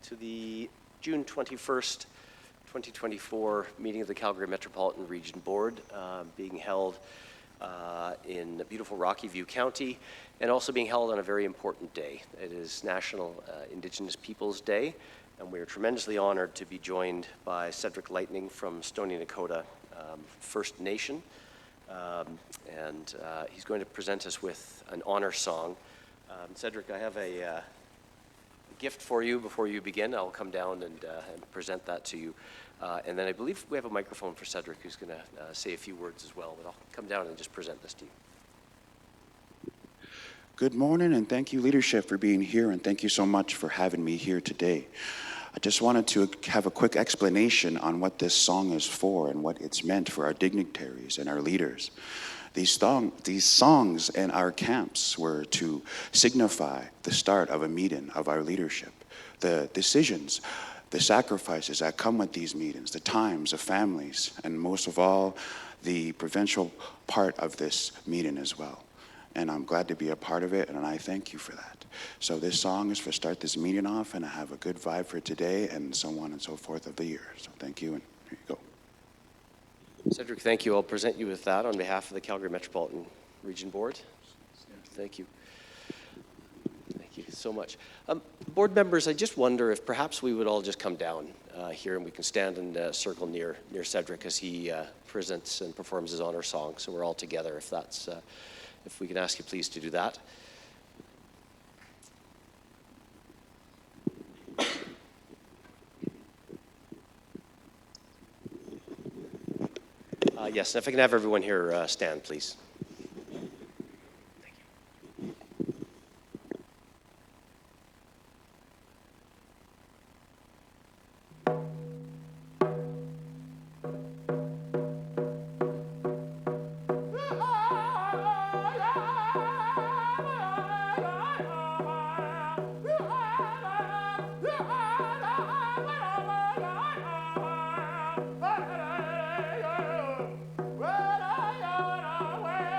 to the June 21st, 2024 meeting of the Calgary Metropolitan Region Board being held in beautiful Rocky View County and also being held on a very important day. It is National Indigenous Peoples Day, and we are tremendously honored to be joined by Cedric Lightning from Stoney Nakoda First Nation. He's going to present us with an honor song. Cedric, I have a gift for you before you begin. I'll come down and present that to you. And then I believe we have a microphone for Cedric who's going to say a few words as well, but I'll come down and just present this to you. Good morning, and thank you, leadership, for being here, and thank you so much for having me here today. I just wanted to have a quick explanation on what this song is for and what it's meant for our dignitaries and our leaders. These songs in our camps were to signify the start of a meeting of our leadership, the decisions, the sacrifices that come with these meetings, the times of families, and most of all, the provincial part of this meeting as well. And I'm glad to be a part of it, and I thank you for that. So this song is for start this meeting off, and I have a good vibe for today, and so on and so forth of the year. So thank you, and here you go. Cedric, thank you. I'll present you with that on behalf of the Calgary Metropolitan Region Board. Thank you. Thank you so much. Board members, I just wonder if perhaps we would all just come down here and we can stand in a circle near Cedric as he presents and performs his honor song. So we're all together, if we can ask you please to do that. Yes, if I can have everyone here stand, please. Well,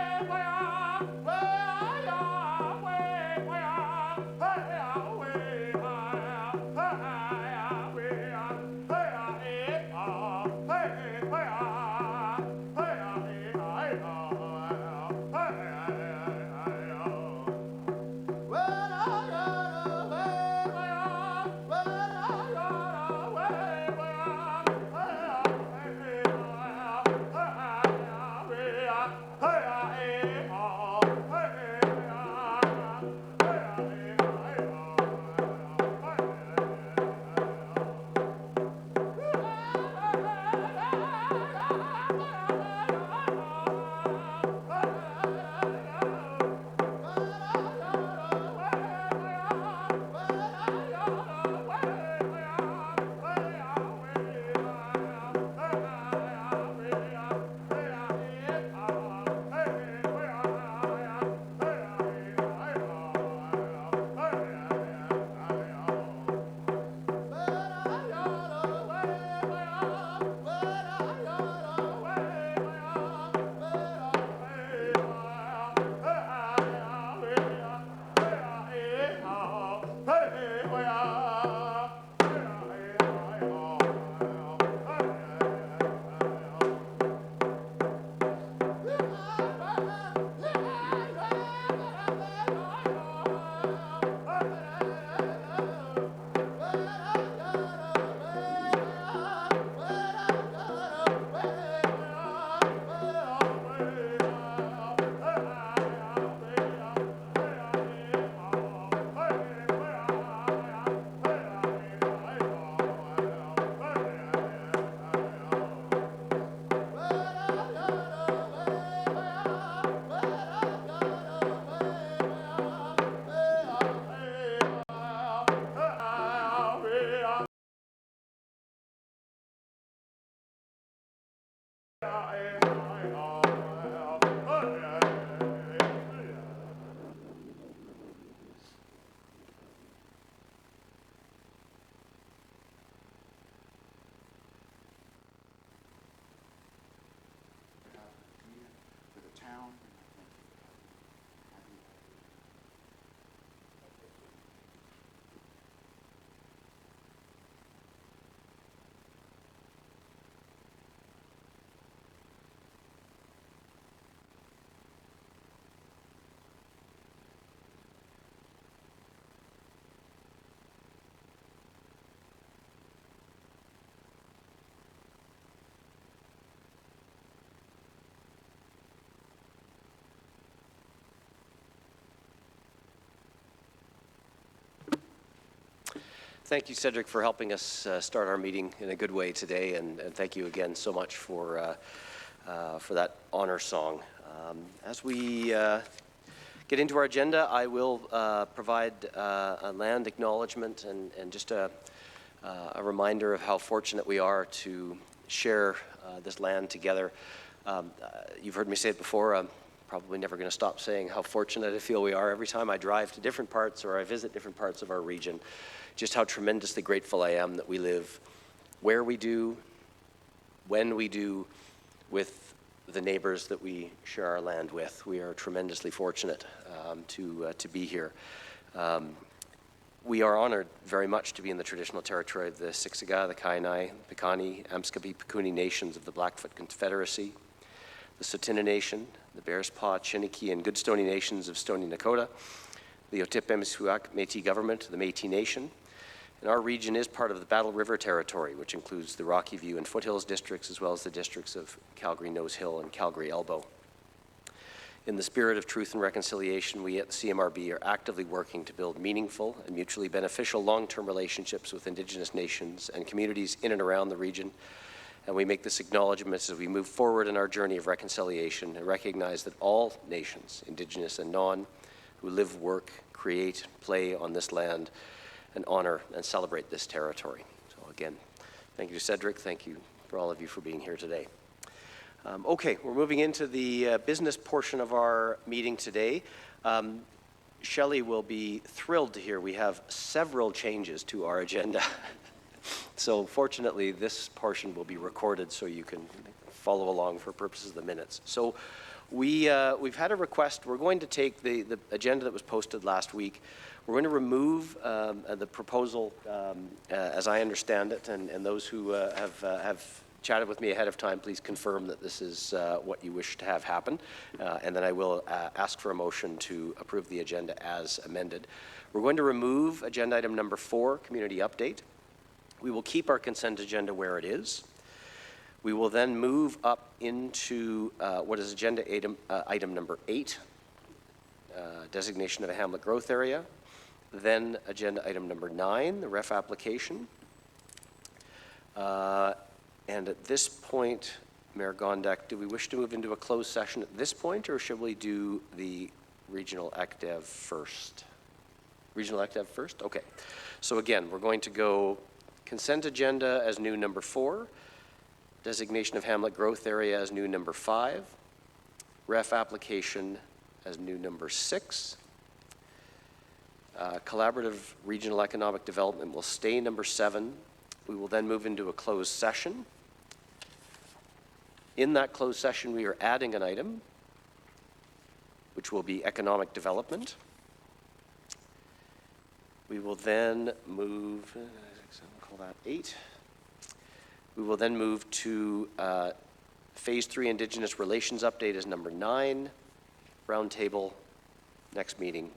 Thank you, Cedric, for helping us start our meeting in a good way today, and thank you again so much for that honor song. As we get into our agenda, I will provide a land acknowledgement and just a reminder of how fortunate we are to share this land together. You've heard me say it before. I'm probably never going to stop saying how fortunate I feel we are every time I drive to different parts or I visit different parts of our region. Just how tremendously grateful I am that we live where we do, when we do, with the neighbors that we share our land with. We are tremendously fortunate to be here. We are honored very much to be in the traditional territory of the Siksika, the Kainai, Piikani, Amskapi, Pikuni nations of the Blackfoot Confederacy, the Tsuut'ina Nation, the Bearspaw, Chiniki, and Goodstoney nations of Stoney Nakoda, the Otipemisiwak Métis government, the Métis Nation. And our region is part of the Battle River Territory, which includes the Rocky View and Foothills districts, as well as the districts of Calgary Nose Hill and Calgary Elbow. In the spirit of truth and reconciliation, we at the CMRB are actively working to build meaningful and mutually beneficial long-term relationships with Indigenous nations and communities in and around the region. And we make this acknowledgement as we move forward in our journey of reconciliation and recognize that all nations, Indigenous and non, who live, work, create, play on this land, and honor and celebrate this territory. So again, thank you to Cedric. Thank you for all of you for being here today. Okay, we're moving into the business portion of our meeting today. Shelley will be thrilled to hear we have several changes to our agenda. So fortunately, this portion will be recorded so you can follow along for purposes of the minutes. So we've had a request. We're going to take the agenda that was posted last week. We're going to remove the proposal, as I understand it, and those who have chatted with me ahead of time, please confirm that this is what you wish to have happen, and then I will ask for a motion to approve the agenda as amended. We're going to remove agenda item number 4, community update. We will keep our consent agenda where it is. We will then move up into what is agenda item number 8, designation of a hamlet growth area. Then agenda item number 9, the ref application. And at this point, Mayor Gondek, do we wish to move into a closed session at this point, or should we do the regional ECDEV first? Regional ECDEV first? Okay. So again, we're going to go consent agenda as new number 4, designation of hamlet growth area as new number 5, ref application as new number 6, collaborative regional economic development will stay number 7. We will then move into a closed session. In that closed session, we are adding an item, which will be economic development. We will then move, call that 8. We will then move to Phase 3 Indigenous Relations Update as number 9. Roundtable, next meeting,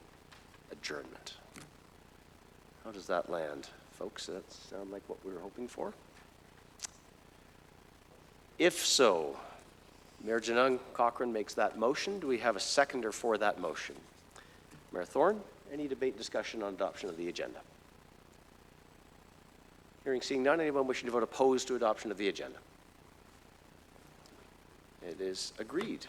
adjournment. How does that land, folks? Does that sound like what we were hoping for? If so, Mayor Janung Cochrane makes that motion. Do we have a seconder for that motion? Mayor Thorne, any debate and discussion on adoption of the agenda? Hearing, seeing none, anyone wishing to vote opposed to adoption of the agenda? It is agreed.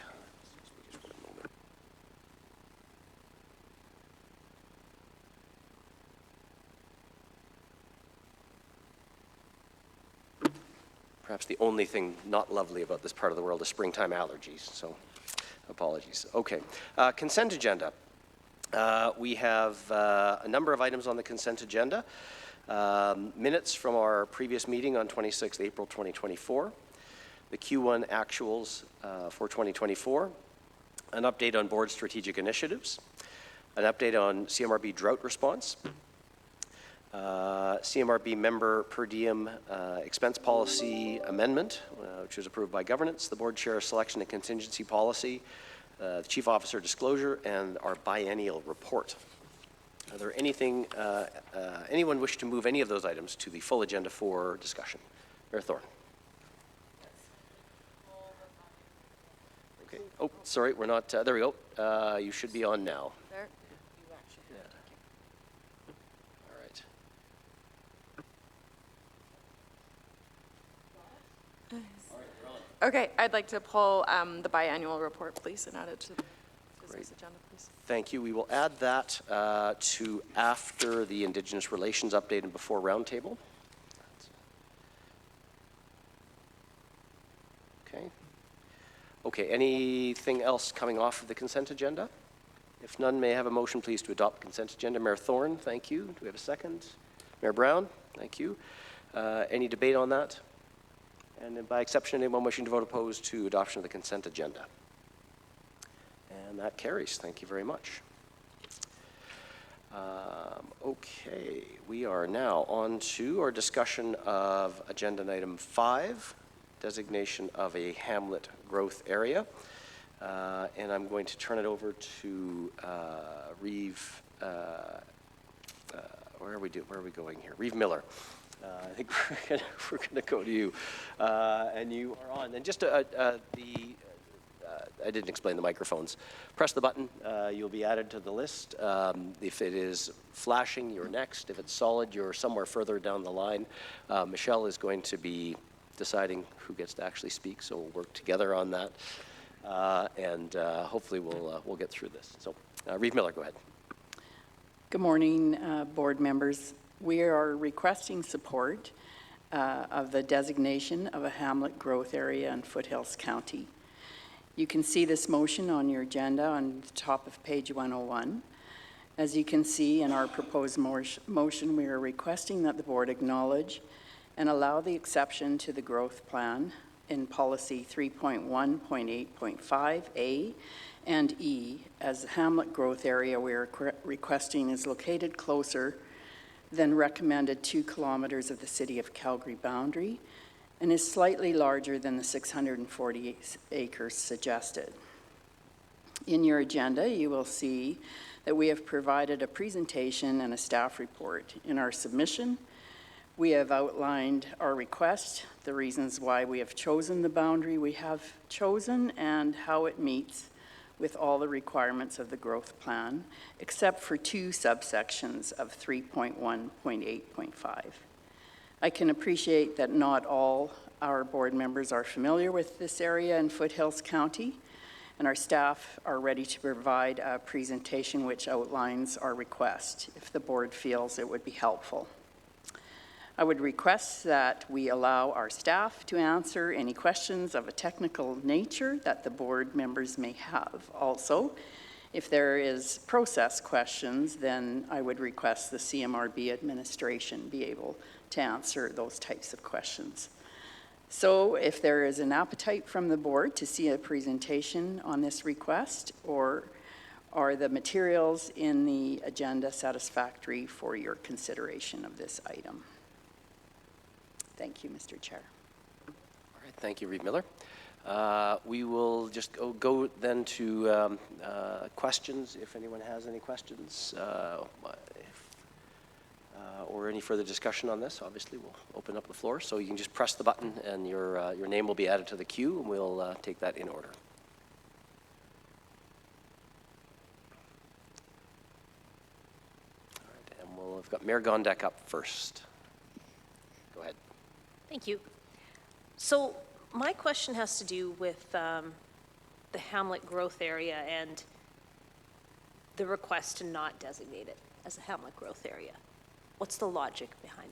Perhaps the only thing not lovely about this part of the world is springtime allergies, so apologies. Okay, consent agenda. We have a number of items on the consent agenda. Minutes from our previous meeting on 26th April 2024, the Q1 actuals for 2024, an update on board strategic initiatives, an update on CMRB drought response, CMRB member per diem expense policy amendment, which was approved by governance, the board chair selection and contingency policy, the chief officer disclosure, and our biennial report. Are there anyone wish to move any of those items to the full agenda for discussion? Mayor Thorne. Okay. Oh, sorry, we're not. There we go. You should be on now. There. Yeah. All right. Okay, I'd like to pull the biannual report, please, and add it to the business agenda, please. Thank you. We will add that to after the Indigenous Relations update and before roundtable. Okay. Okay, anything else coming off of the consent agenda? If none, may I have a motion, please, to adopt the consent agenda? Mayor Thorne, thank you. Do we have a second? Mayor Brown, thank you. Any debate on that? And then by exception, anyone wishing to vote opposed to adoption of the consent agenda? And that carries. Thank you very much. Okay, we are now on to our discussion of agenda item 5, designation of a hamlet growth area. And I'm going to turn it over to Reeve. Where are we going here? Reeve Miller. I think we're gonna go to you, and you are on. And just I didn't explain the microphones. Press the button. You'll be added to the list. If it is flashing, you're next. If it's solid, you're somewhere further down the line. Michelle is going to be deciding who gets to actually speak, so we'll work together on that, and hopefully we'll get through this. So, Reeve Miller, go ahead. Good morning, board members. We are requesting support of the designation of a hamlet growth area in Foothills County. You can see this motion on your agenda on the top of page 101. As you can see in our proposed motion, we are requesting that the board acknowledge and allow the exception to the growth plan in policy 3.1.8.5A and E, as the hamlet growth area we are requesting is located closer than recommended 2 kilometers of the City of Calgary boundary and is slightly larger than the 640 acres suggested. In your agenda, you will see that we have provided a presentation and a staff report. In our submission, we have outlined our request, the reasons why we have chosen the boundary we have chosen, and how it meets with all the requirements of the growth plan, except for 2 subsections of 3.1.8.5. I can appreciate that not all our board members are familiar with this area in Foothills County, and our staff are ready to provide a presentation which outlines our request, if the board feels it would be helpful. I would request that we allow our staff to answer any questions of a technical nature that the board members may have. Also, if there is process questions, then I would request the CMRB administration be able to answer those types of questions. So if there is an appetite from the board to see a presentation on this request, or are the materials in the agenda satisfactory for your consideration of this item? Thank you, Mr. Chair. All right, thank you, Reeve Miller. We will just go then to questions, if anyone has any questions, or any further discussion on this. Obviously, we'll open up the floor, so you can just press the button and your name will be added to the queue, and we'll take that in order. All right, and we've got Mayor Gondek up first. Go ahead. Thank you. So my question has to do with the hamlet growth area and the request to not designate it as a hamlet growth area. What's the logic behind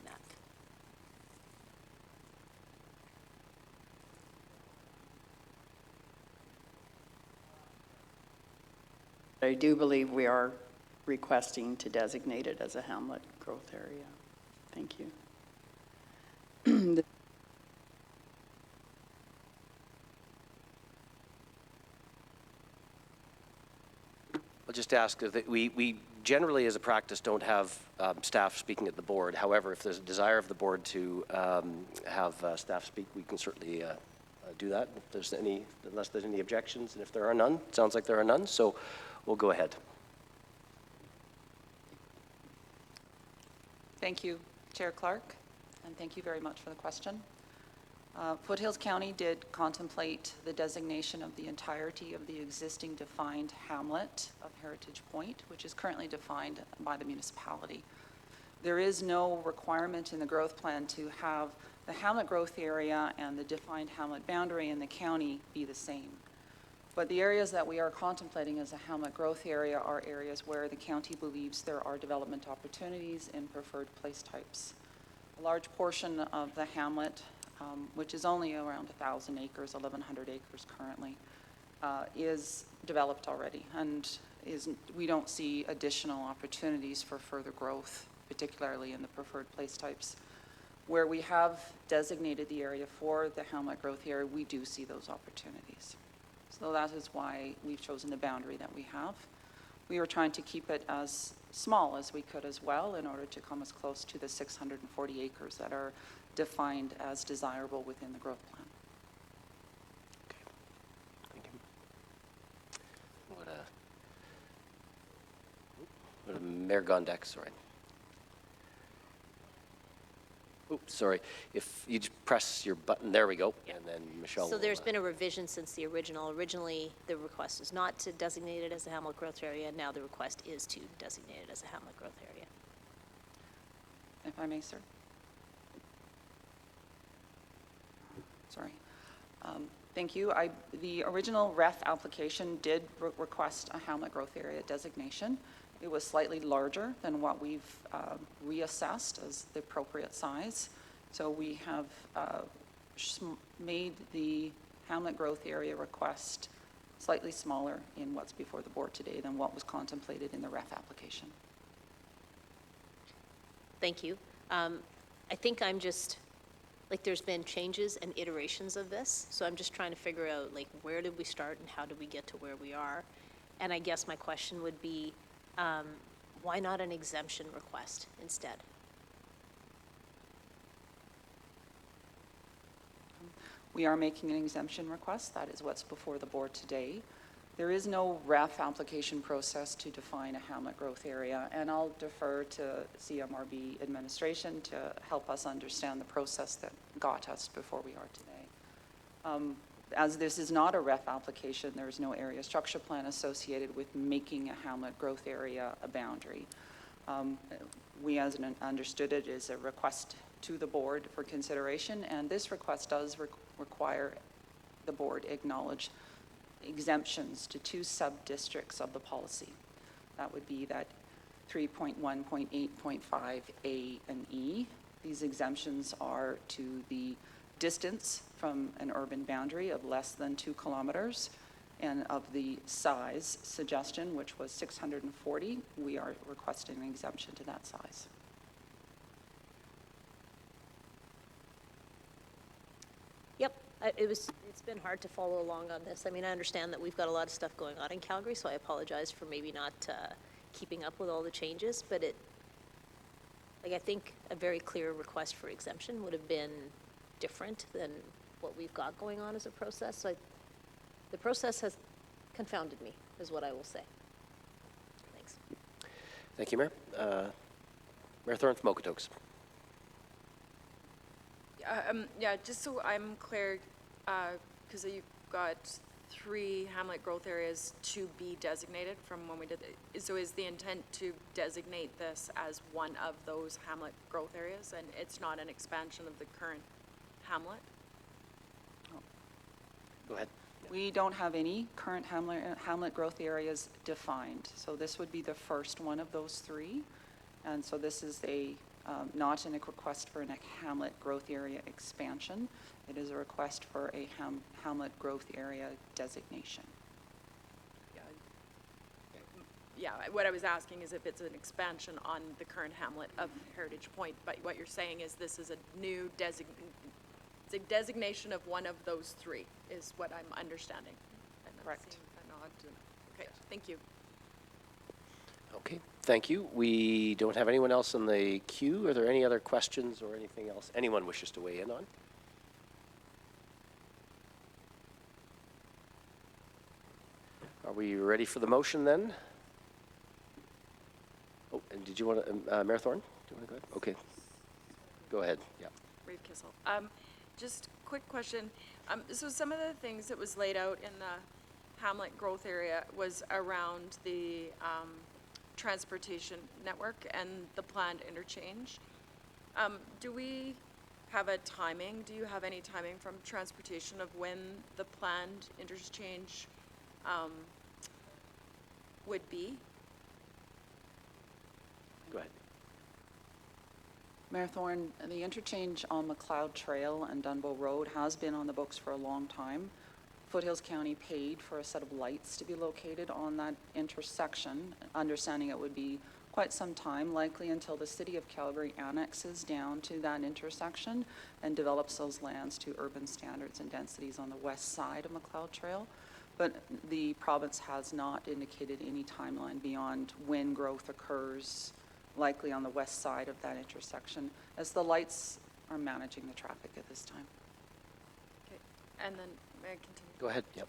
that? I do believe we are requesting to designate it as a hamlet growth area. Thank you. I'll just ask that we generally, as a practice, don't have staff speaking at the board. However, if there's a desire of the board to have staff speak, we can certainly do that. If there's unless there's any objections, and if there are none, it sounds like there are none, so we'll go ahead. Thank you, Chair Clark, and thank you very much for the question. Foothills County did contemplate the designation of the entirety of the existing defined hamlet of Heritage Point, which is currently defined by the municipality. There is no requirement in the growth plan to have the hamlet growth area and the defined hamlet boundary in the county be the same. But the areas that we are contemplating as a hamlet growth area are areas where the county believes there are development opportunities in preferred place types. A large portion of the hamlet, which is only around 1,000 acres, 1,100 acres currently, is developed already, and we don't see additional opportunities for further growth, particularly in the preferred place types. Where we have designated the area for the hamlet growth area, we do see those opportunities. So that is why we've chosen the boundary that we have. We were trying to keep it as small as we could as well in order to come as close to the 640 acres that are defined as desirable within the growth plan. Thank you. What a Mayor Gondek, sorry. Oops, sorry. If you just press your button, there we go, and then Michelle So will, there's been a revision since the original. Originally, the request was not to designate it as a hamlet growth area. Now the request is to designate it as a hamlet growth area. If I may, sir. Sorry. Thank you. The original REF application did request a hamlet growth area designation. It was slightly larger than what we've reassessed as the appropriate size. So we have made the hamlet growth area request slightly smaller in what's before the board today than what was contemplated in the REF application. Thank you. I think I'm just, like, there's been changes and iterations of this, so I'm just trying to figure out, like, where did we start and how did we get to where we are? And I guess my question would be, why not an exemption request instead? We are making an exemption request. That is what's before the board today. There is no REF application process to define a hamlet growth area, and I'll defer to CMRB administration to help us understand the process that got us before we are today. As this is not a REF application, there is no area structure plan associated with making a hamlet growth area a boundary. We, as understood it, is a request to the board for consideration, and this request does require the board acknowledge exemptions to two sub-districts of the policy. That would be that 3.1.8.5A and E. These exemptions are to the distance from an urban boundary of less than 2 kilometers, and of the size suggestion, which was 640, we are requesting an exemption to that size. Yep, it's been hard to follow along on this. I mean, I understand that we've got a lot of stuff going on in Calgary, so I apologize for maybe not keeping up with all the changes, but I think a very clear request for exemption would have been different than what we've got going on as a process. So the process has confounded me, is what I will say. Thanks. Thank you, Mayor. Mayor Thorne from Okotoks. Yeah, just so I'm clear, because you've got 3 hamlet growth areas to be designated from when we did it. So is the intent to designate this as one of those hamlet growth areas, and it's not an expansion of the current hamlet? Go ahead. We don't have any current hamlet growth areas defined, so this would be the first one of those 3. And so this is not a request for a hamlet growth area expansion. It is a request for a hamlet growth area designation. Yeah, what I was asking is if it's an expansion on the current hamlet of Heritage Point, but what you're saying is this is a new it's a designation of one of those 3, is what I'm understanding. And I'm Correct. seeing a nod to- Okay, thank you. Okay, thank you. We don't have anyone else in the queue. Are there any other questions or anything else anyone wishes to weigh in on? Are we ready for the motion then? Oh, and did you want to, Mayor Thorne? Do you want to go ahead? Okay. Go ahead, yeah. Reeve Kissel. Just quick question. So some of the things that was laid out in the hamlet growth area was around the transportation network and the planned interchange. Do we have a timing? Do you have any timing from transportation of when the planned interchange would be? Go ahead. Mayor Thorne, the interchange on McLeod Trail and Dunbow Road has been on the books for a long time. Foothills County paid for a set of lights to be located on that intersection, understanding it would be quite some time, likely until the city of Calgary annexes down to that intersection and develops those lands to urban standards and densities on the west side of McLeod Trail. But the province has not indicated any timeline beyond when growth occurs, likely on the west side of that intersection, as the lights are managing the traffic at this time. Okay, and then, may I continue? Go ahead. Yep.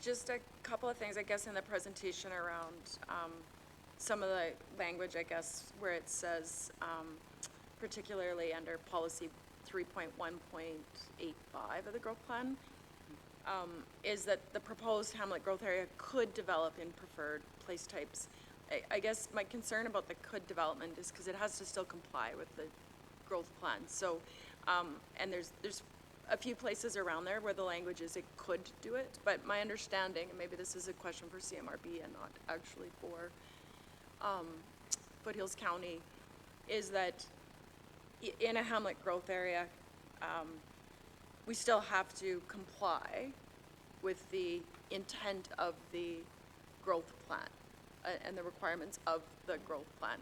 Just a couple of things, I guess, in the presentation around some of the language, I guess, where it says, particularly under policy 3.1.85 of the growth plan, is that the proposed hamlet growth area could develop in preferred place types. I guess my concern about the could development is because it has to still comply with the growth plan. So, and there's a few places around there where the language is it could do it, but my understanding, and maybe this is a question for CMRB and not actually for Foothills County, is that in a hamlet growth area, we still have to comply with the intent of the growth plan and the requirements of the growth plan.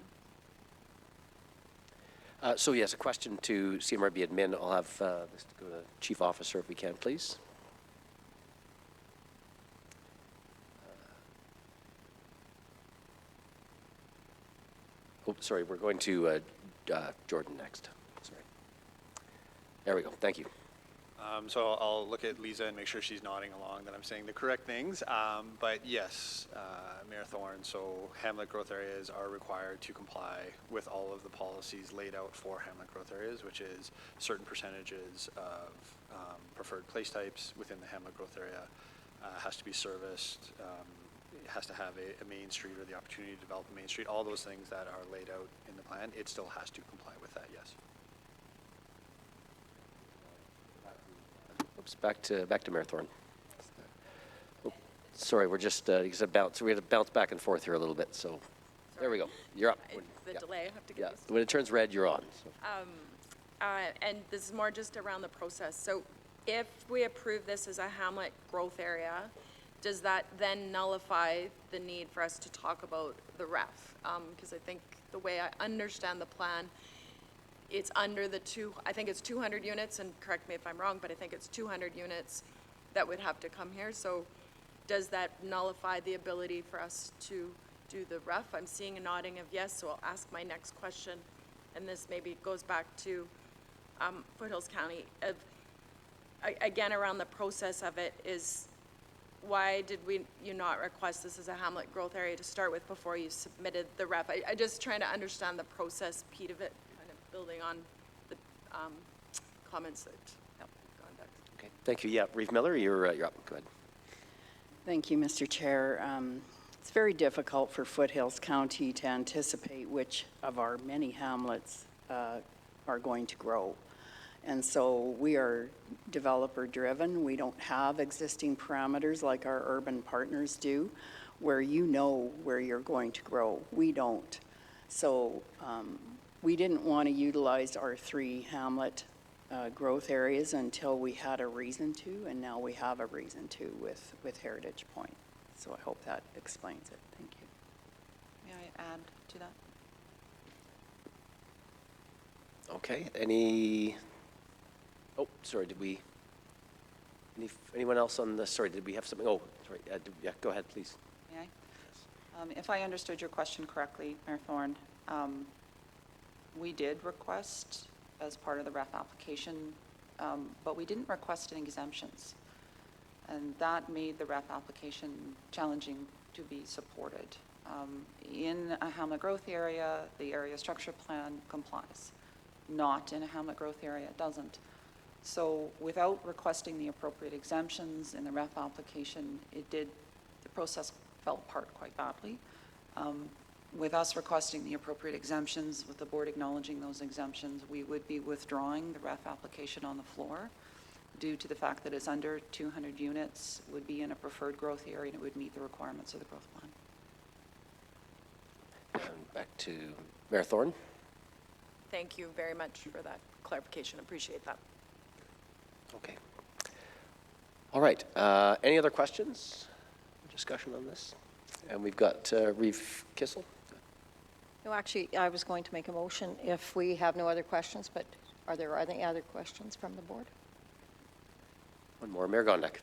So yes, a question to CMRB admin. I'll have this to go to Chief Officer if we can, please. Oh, sorry, we're going to Jordan next. Sorry. There we go. Thank you. So I'll look at Lisa and make sure she's nodding along that I'm saying the correct things. But yes, Mayor Thorne, so hamlet growth areas are required to comply with all of the policies laid out for hamlet growth areas, which is certain percentages of preferred place types within the hamlet growth area has to be serviced, it has to have a main street or the opportunity to develop a main street, all those things that are laid out in the plan, it still has to comply with that, yes. Oops, back to Mayor Thorne. Oh, sorry, we're just we had to bounce back and forth here a little bit. So there we go. You're up. The delay, I have to get Yeah. used to. When it turns red, you're on. So. And this is more just around the process. So if we approve this as a hamlet growth area, does that then nullify the need for us to talk about the ref? Because I think the way I understand the plan, it's under the I think it's 200 units, and correct me if I'm wrong, but I think it's 200 units that would have to come here. So does that nullify the ability for us to do the ref? I'm seeing a nodding of yes, so I'll ask my next question, and this maybe goes back to Foothills County. Again, around the process of it is, why did you not request this as a hamlet growth area to start with before you submitted the ref? I just trying to understand the process piece of it, kind of building on the comments that have gone back. Okay. Thank you. Yeah, Reeve Miller, you're up. Go ahead. Thank you, Mr. Chair. It's very difficult for Foothills County to anticipate which of our many hamlets are going to grow. And so we are developer-driven. We don't have existing parameters like our urban partners do, where you know where you're going to grow. We don't. So we didn't want to utilize our 3 hamlet growth areas until we had a reason to, and now we have a reason to with Heritage Point. So I hope that explains it. Thank you. May I add to that? Okay. Any? Oh, sorry. Did we? Anyone else on this? Sorry. Did we have something? Oh, sorry. Yeah. Go ahead, please. May I? If I understood your question correctly, Mayor Thorne, we did request as part of the REF application, but we didn't request any exemptions. And that made the REF application challenging to be supported. In a hamlet growth area, the area structure plan complies. Not in a hamlet growth area, it doesn't. So without requesting the appropriate exemptions in the REF application, the process fell apart quite badly. With us requesting the appropriate exemptions, with the board acknowledging those exemptions, we would be withdrawing the REF application on the floor due to the fact that it's under 200 units, would be in a preferred growth area, and it would meet the requirements of the growth plan. And back to Mayor Thorne. Thank you very much for that clarification. Appreciate that. Okay. All right. Any other questions or discussion on this? And we've got Reeve Kissel. No, actually, I was going to make a motion if we have no other questions, but are there any other questions from the board? One more. Mayor Gondek.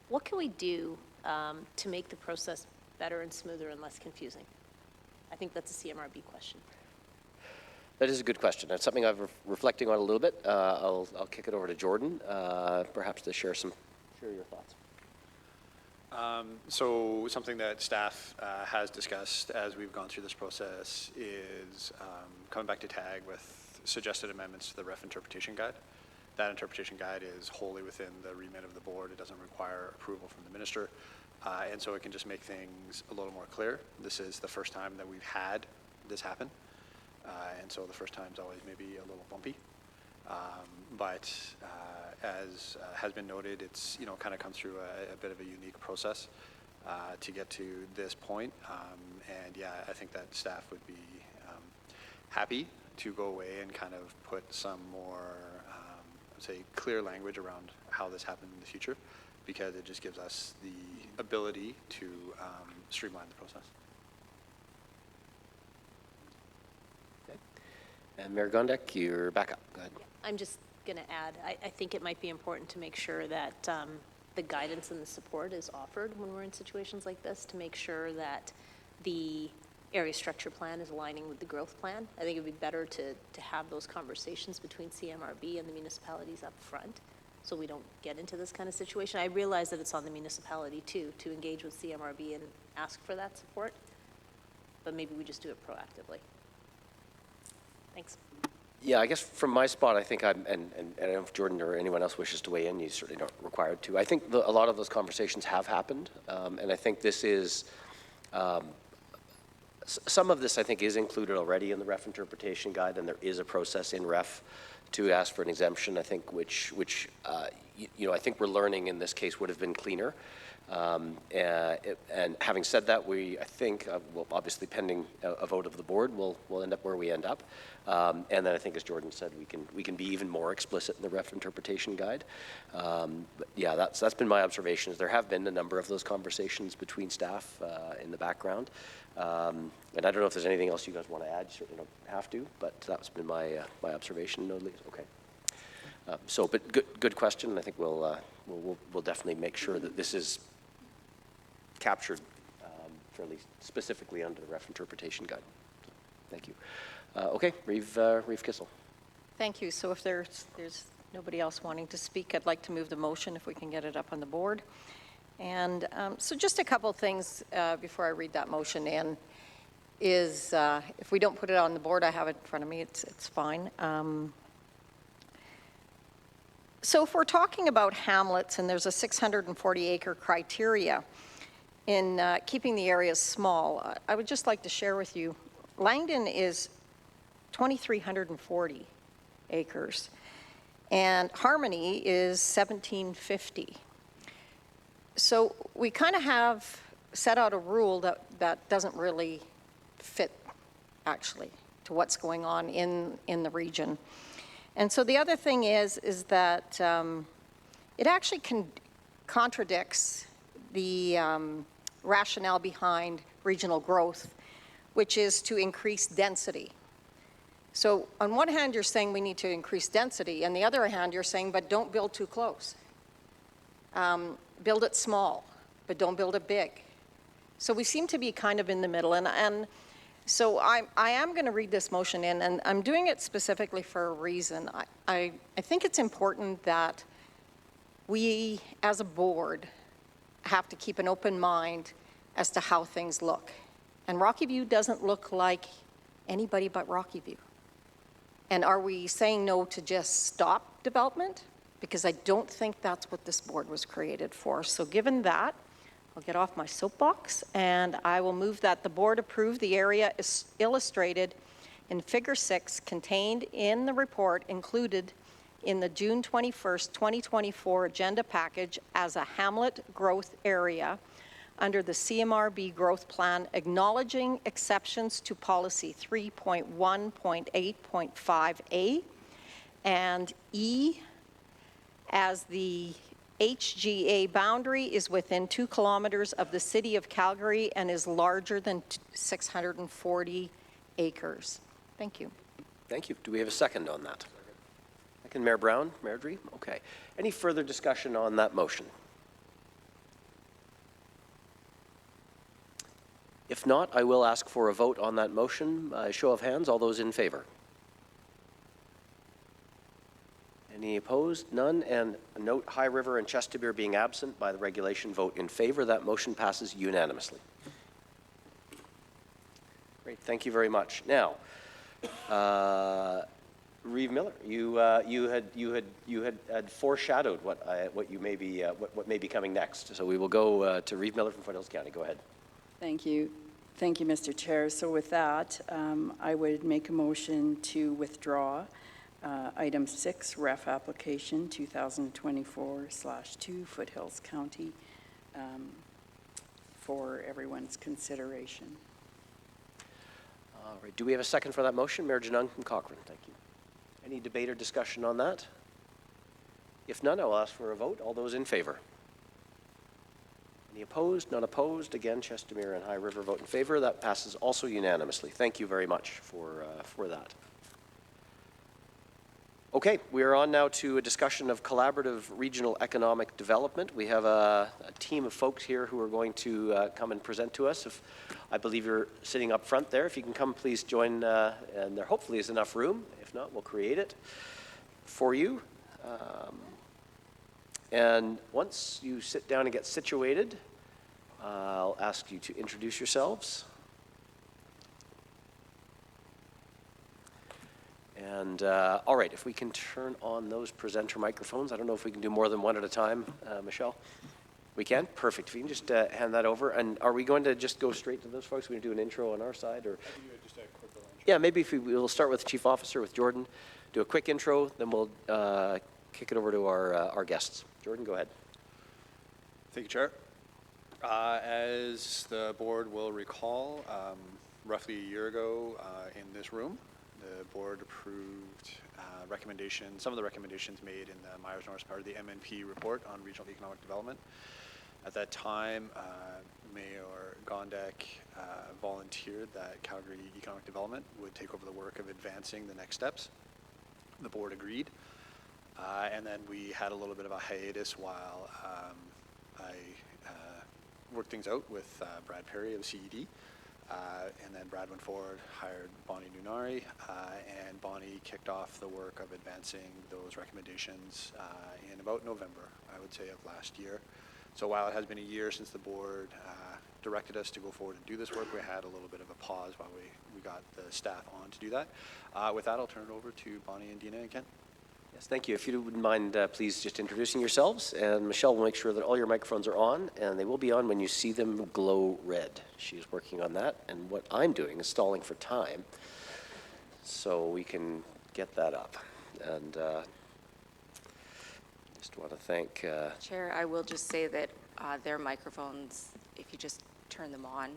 What can we do to make the process better and smoother and less confusing? I think that's a CMRB question. That is a good question. That's something I've reflecting on a little bit. I'll kick it over to Jordan, perhaps to share your thoughts. So something that staff has discussed as we've gone through this process is coming back to TAG with suggested amendments to the REF interpretation guide. That interpretation guide is wholly within the remit of the board. It doesn't require approval from the minister. And so it can just make things a little more clear. This is the first time that we've had this happen. And so the first time's always maybe a little bumpy. But as has been noted, it's, kind of come through a bit of a unique process to get to this point. And yeah, I think that staff would be happy to go away and kind of put some more, say, clear language around how this happened in the future, because it just gives us the ability to streamline the process. And Mayor Gondek, you're back up. Go ahead. I'm just going to add, I think it might be important to make sure that the guidance and the support is offered when we're in situations like this, to make sure that the area structure plan is aligning with the growth plan. I think it would be better to have those conversations between CMRB and the municipalities up front, so we don't get into this kind of situation. I realize that it's on the municipality too to engage with CMRB and ask for that support, but maybe we just do it proactively. Thanks. Yeah, I guess from my spot, I think and I don't know if Jordan or anyone else wishes to weigh in, you're certainly not required to. I think a lot of those conversations have happened, and I think this is, some of this I think is included already in the REF interpretation guide, and there is a process in REF to ask for an exemption, I think, which I think we're learning in this case would have been cleaner. And having said that, I think, well, obviously pending a vote of the board, we'll end up where we end up. And then I think, as Jordan said, we can be even more explicit in the REF interpretation guide. But yeah, that's been my observations. There have been a number of those conversations between staff in the background. And I don't know if there's anything else you guys want to add. You certainly don't have to, but that's been my observation. No, okay. But good question. And I think we'll definitely make sure that this is captured fairly specifically under the REF interpretation guide. So, thank you. Okay, Reeve Kissel. Thank you. So if there's nobody else wanting to speak, I'd like to move the motion if we can get it up on the board. And so just a couple things before I read that motion in is if we don't put it on the board, I have it in front of me, it's fine. So if we're talking about hamlets and there's a 640-acre criteria in keeping the areas small, I would just like to share with you, Langdon is 2,340 acres, and Harmony is 1,750. So we kind of have set out a rule that doesn't really fit, actually, to what's going on in the region. And so the other thing is that it actually contradicts the rationale behind regional growth, which is to increase density. So on one hand, you're saying we need to increase density. On the other hand, you're saying, but don't build too close. Build it small, but don't build it big. So we seem to be kind of in the middle. And so I am going to read this motion in, and I'm doing it specifically for a reason. I think it's important that we, as a board, have to keep an open mind as to how things look. And Rocky View doesn't look like anybody but Rocky View. And are we saying no to just stop development? Because I don't think that's what this board was created for. So given that, I'll get off my soapbox, and I will move that the board approve the area is illustrated in Figure 6 contained in the report included in the June 21st, 2024 agenda package as a hamlet growth area under the CMRB growth plan, acknowledging exceptions to policy 3.1.8.5A and E as the HGA boundary is within 2 kilometers of the city of Calgary and is larger than 640 acres. Thank you. Thank you. Do we have a second on that? Second, Mayor Brown, Mayor Dree? Okay. Any further discussion on that motion? If not, I will ask for a vote on that motion. Show of hands, all those in favor? Any opposed? None. And note High River and Chestermere being absent by the regulation vote in favor. That motion passes unanimously. Great. Thank you very much. Now, Reeve Miller, you had foreshadowed what may be coming next. So we will go to Reeve Miller from Foothills County. Go ahead. Thank you. Thank you, Mr. Chair. So with that, I would make a motion to withdraw item 6, ref application 2024/2 Foothills County for everyone's consideration. All right. Do we have a second for that motion? Mayor Janung from Cochrane. Thank you. Any debate or discussion on that? If none, I will ask for a vote. All those in favor? Any opposed? None opposed. Again, Chestermere and High River vote in favor. That passes also unanimously. Thank you very much for that. Okay, we are on now to a discussion of collaborative regional economic development. We have a team of folks here who are going to come and present to us. If I believe you're sitting up front there, if you can come, please join, and there hopefully is enough room. If not, we'll create it for you. And once you sit down and get situated, I'll ask you to introduce yourselves. And all right, if we can turn on those presenter microphones. I don't know if we can do more than one at a time, Michelle. We can? Perfect. If you can just hand that over. And are we going to just go straight to those folks? We're going to do an intro on our side? Or? Just a quick intro. Yeah, maybe if we'll start with the Chief Officer, with Jordan. Do a quick intro, then we'll kick it over to our guests. Jordan, go ahead. Thank you, Chair. As the board will recall, roughly a year ago in this room, the board approved some of the recommendations made in the Myers-Norris part of the MNP report on regional economic development. At that time, Mayor Gondek volunteered that Calgary Economic Development would take over the work of advancing the next steps. The board agreed, and then we had a little bit of a hiatus while I worked things out with Brad Perry of CED. And then Brad went forward, hired Bonnie Nunari, and Bonnie kicked off the work of advancing those recommendations in about November, I would say, of last year. So while it has been a year since the board directed us to go forward and do this work, we had a little bit of a pause while we got the staff on to do that. With that, I'll turn it over to Bonnie and Dina and Ken. Yes, thank you. If you wouldn't mind, please just introducing yourselves, and Michelle will make sure that all your microphones are on, and they will be on when you see them glow red. She's working on that, and what I'm doing is stalling for time so we can get that up. And just want to thank... Chair, I will just say that their microphones, if you just turn them on.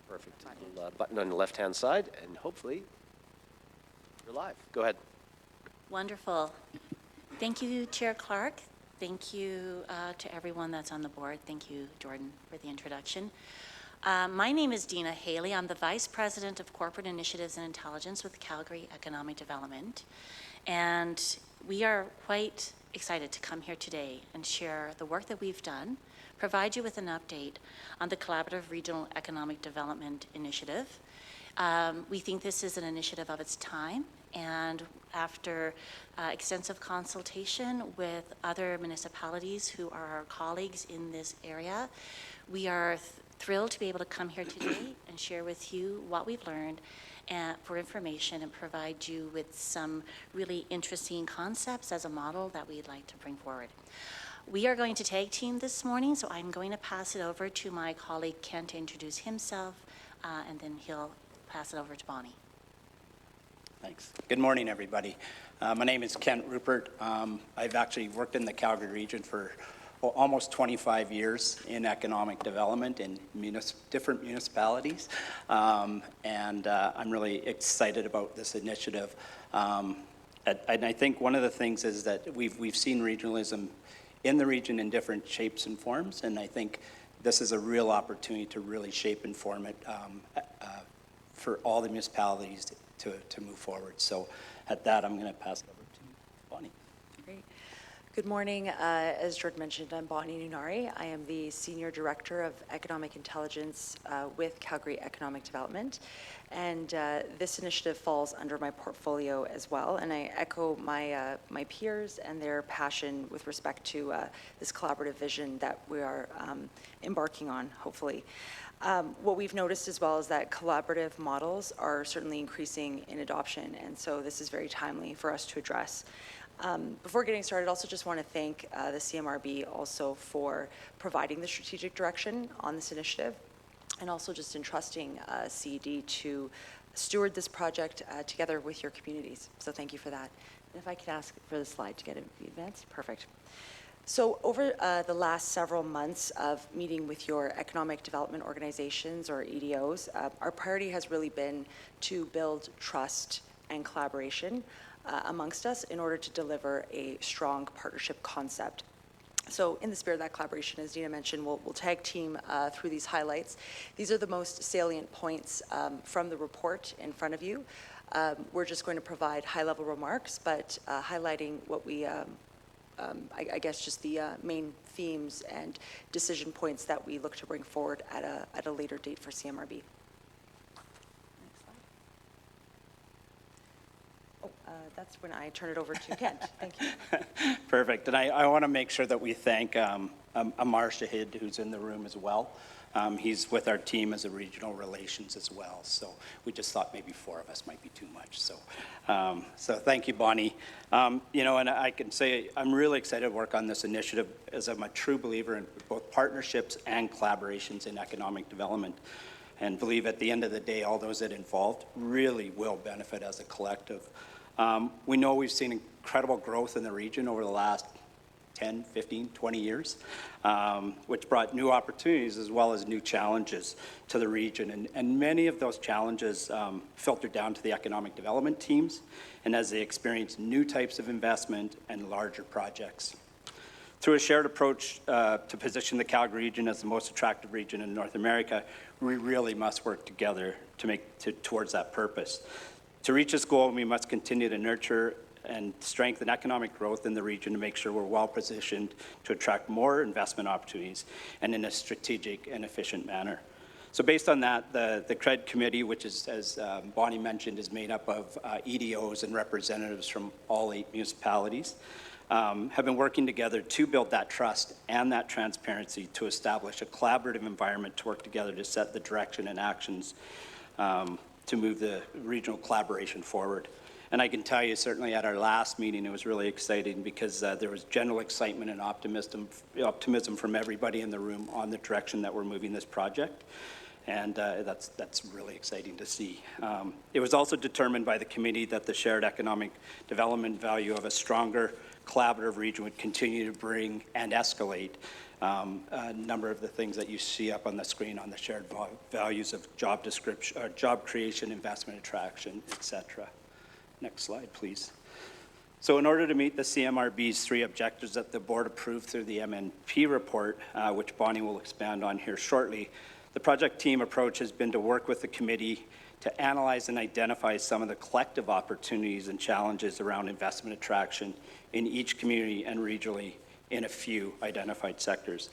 Perfect. Little, button on the left-hand side, and hopefully you're live. Go ahead. Wonderful. Thank you, Chair Clark. Thank you to everyone that's on the board. Thank you, Jordan, for the introduction. My name is Dina Haley. I'm the Vice President of Corporate Initiatives and Intelligence with Calgary Economic Development. And we are quite excited to come here today and share the work that we've done, provide you with an update on the Collaborative Regional Economic Development Initiative. We think this is an initiative of its time, and after extensive consultation with other municipalities who are our colleagues in this area, we are thrilled to be able to come here today and share with you what we've learned for information and provide you with some really interesting concepts as a model that we'd like to bring forward. We are going to tag team this morning, so I'm going to pass it over to my colleague Ken to introduce himself, and then he'll pass it over to Bonnie. Thanks. Good morning, everybody. My name is Kent Rupert. I've actually worked in the Calgary region for almost 25 years in economic development in different municipalities, and I'm really excited about this initiative. And I think one of the things is that we've seen regionalism in the region in different shapes and forms, and I think this is a real opportunity to really shape and form it for all the municipalities to move forward. So at that, I'm going to pass it over to Bonnie. Great. Good morning. As Jordan mentioned, I'm Bonnie Nunari. I am the Senior Director of Economic Intelligence with Calgary Economic Development. And this initiative falls under my portfolio as well. And I echo my peers and their passion with respect to this collaborative vision that we are embarking on, hopefully. What we've noticed as well is that collaborative models are certainly increasing in adoption, and so this is very timely for us to address. Before getting started, I also just want to thank the CMRB also for providing the strategic direction on this initiative, and also just entrusting CED to steward this project together with your communities. So thank you for that. And if I could ask for the slide to get advanced, perfect. So over the last several months of meeting with your economic development organizations or EDOs, our priority has really been to build trust and collaboration amongst us in order to deliver a strong partnership concept. So in the spirit of that collaboration, as Dina mentioned, we'll tag team through these highlights. These are the most salient points from the report in front of you. We're just going to provide high-level remarks, but highlighting what we I guess just the main themes and decision points that we look to bring forward at a later date for CMRB. Next slide. Oh, that's when I turn it over to Kent. Thank you. Perfect. And I want to make sure that we thank Amar Shahid, who's in the room as well. He's with our team as a regional relations as well. So we just thought maybe 4 of us might be too much. So thank you, Bonnie. You know, and I can say I'm really excited to work on this initiative as I'm a true believer in both partnerships and collaborations in economic development, and believe at the end of the day, all those that involved really will benefit as a collective. We know we've seen incredible growth in the region over the last 10, 15, 20 years, which brought new opportunities as well as new challenges to the region. And many of those challenges filtered down to the economic development teams, and as they experience new types of investment and larger projects. Through a shared approach to position the Calgary region as the most attractive region in North America, we really must work together towards that purpose. To reach this goal, we must continue to nurture and strengthen economic growth in the region to make sure we're well positioned to attract more investment opportunities and in a strategic and efficient manner. So based on that, the CRED committee, which is, as Bonnie mentioned, is made up of EDOs and representatives from all 8 municipalities, have been working together to build that trust and that transparency to establish a collaborative environment to work together to set the direction and actions to move the regional collaboration forward. And I can tell you, certainly at our last meeting, it was really exciting because there was general excitement and optimism from everybody in the room on the direction that we're moving this project. And that's really exciting to see. It was also determined by the committee that the shared economic development value of a stronger collaborative region would continue to bring and escalate a number of the things that you see up on the screen on the shared values of job description, job creation, investment attraction, et cetera. Next slide, please. So in order to meet the CMRB's 3 objectives that the board approved through the MNP report, which Bonnie will expand on here shortly, the project team approach has been to work with the committee to analyze and identify some of the collective opportunities and challenges around investment attraction in each community and regionally in a few identified sectors.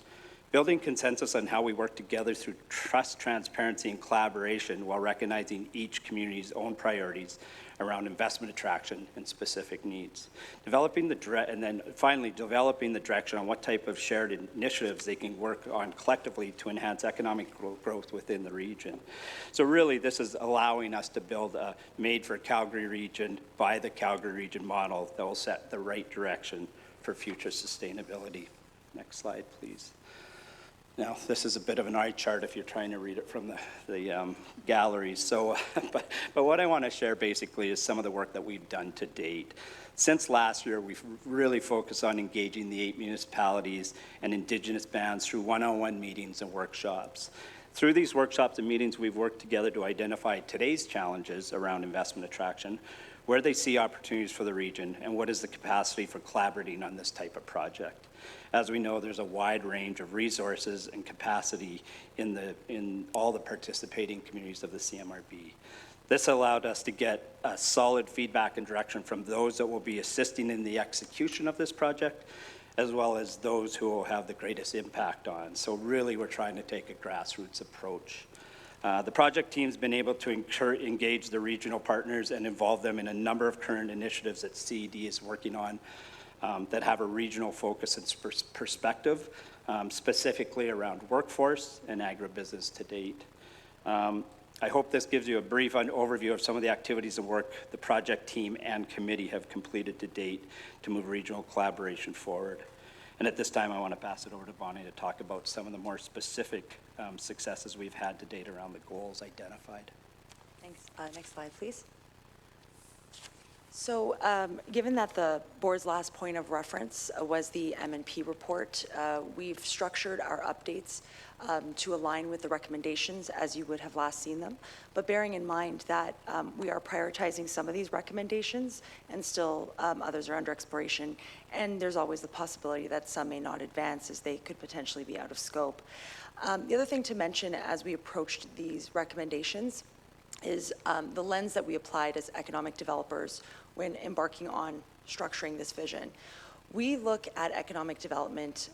Building consensus on how we work together through trust, transparency, and collaboration while recognizing each community's own priorities around investment attraction and specific needs. And then finally, developing the direction on what type of shared initiatives they can work on collectively to enhance economic growth within the region. So really, this is allowing us to build a made for Calgary region by the Calgary region model that will set the right direction for future sustainability. Next slide, please. Now, this is a bit of an eye chart if you're trying to read it from the galleries. So, but what I want to share basically is some of the work that we've done to date. Since last year, we've really focused on engaging the 8 municipalities and Indigenous bands through one-on-one meetings and workshops. Through these workshops and meetings, we've worked together to identify today's challenges around investment attraction, where they see opportunities for the region, and what is the capacity for collaborating on this type of project. As we know, there's a wide range of resources and capacity in all the participating communities of the CMRB. This allowed us to get solid feedback and direction from those that will be assisting in the execution of this project, as well as those who will have the greatest impact on. So really, we're trying to take a grassroots approach. The project team's been able to engage the regional partners and involve them in a number of current initiatives that CED is working on that have a regional focus and perspective, specifically around workforce and agribusiness to date. I hope this gives you a brief overview of some of the activities and work the project team and committee have completed to date to move regional collaboration forward. And at this time, I want to pass it over to Bonnie to talk about some of the more specific successes we've had to date around the goals identified. Thanks. Next slide, please. So given that the board's last point of reference was the M&P report, we've structured our updates to align with the recommendations as you would have last seen them. But bearing in mind that we are prioritizing some of these recommendations and still others are under exploration, and there's always the possibility that some may not advance as they could potentially be out of scope. The other thing to mention as we approached these recommendations is the lens that we applied as economic developers when embarking on structuring this vision. We look at economic development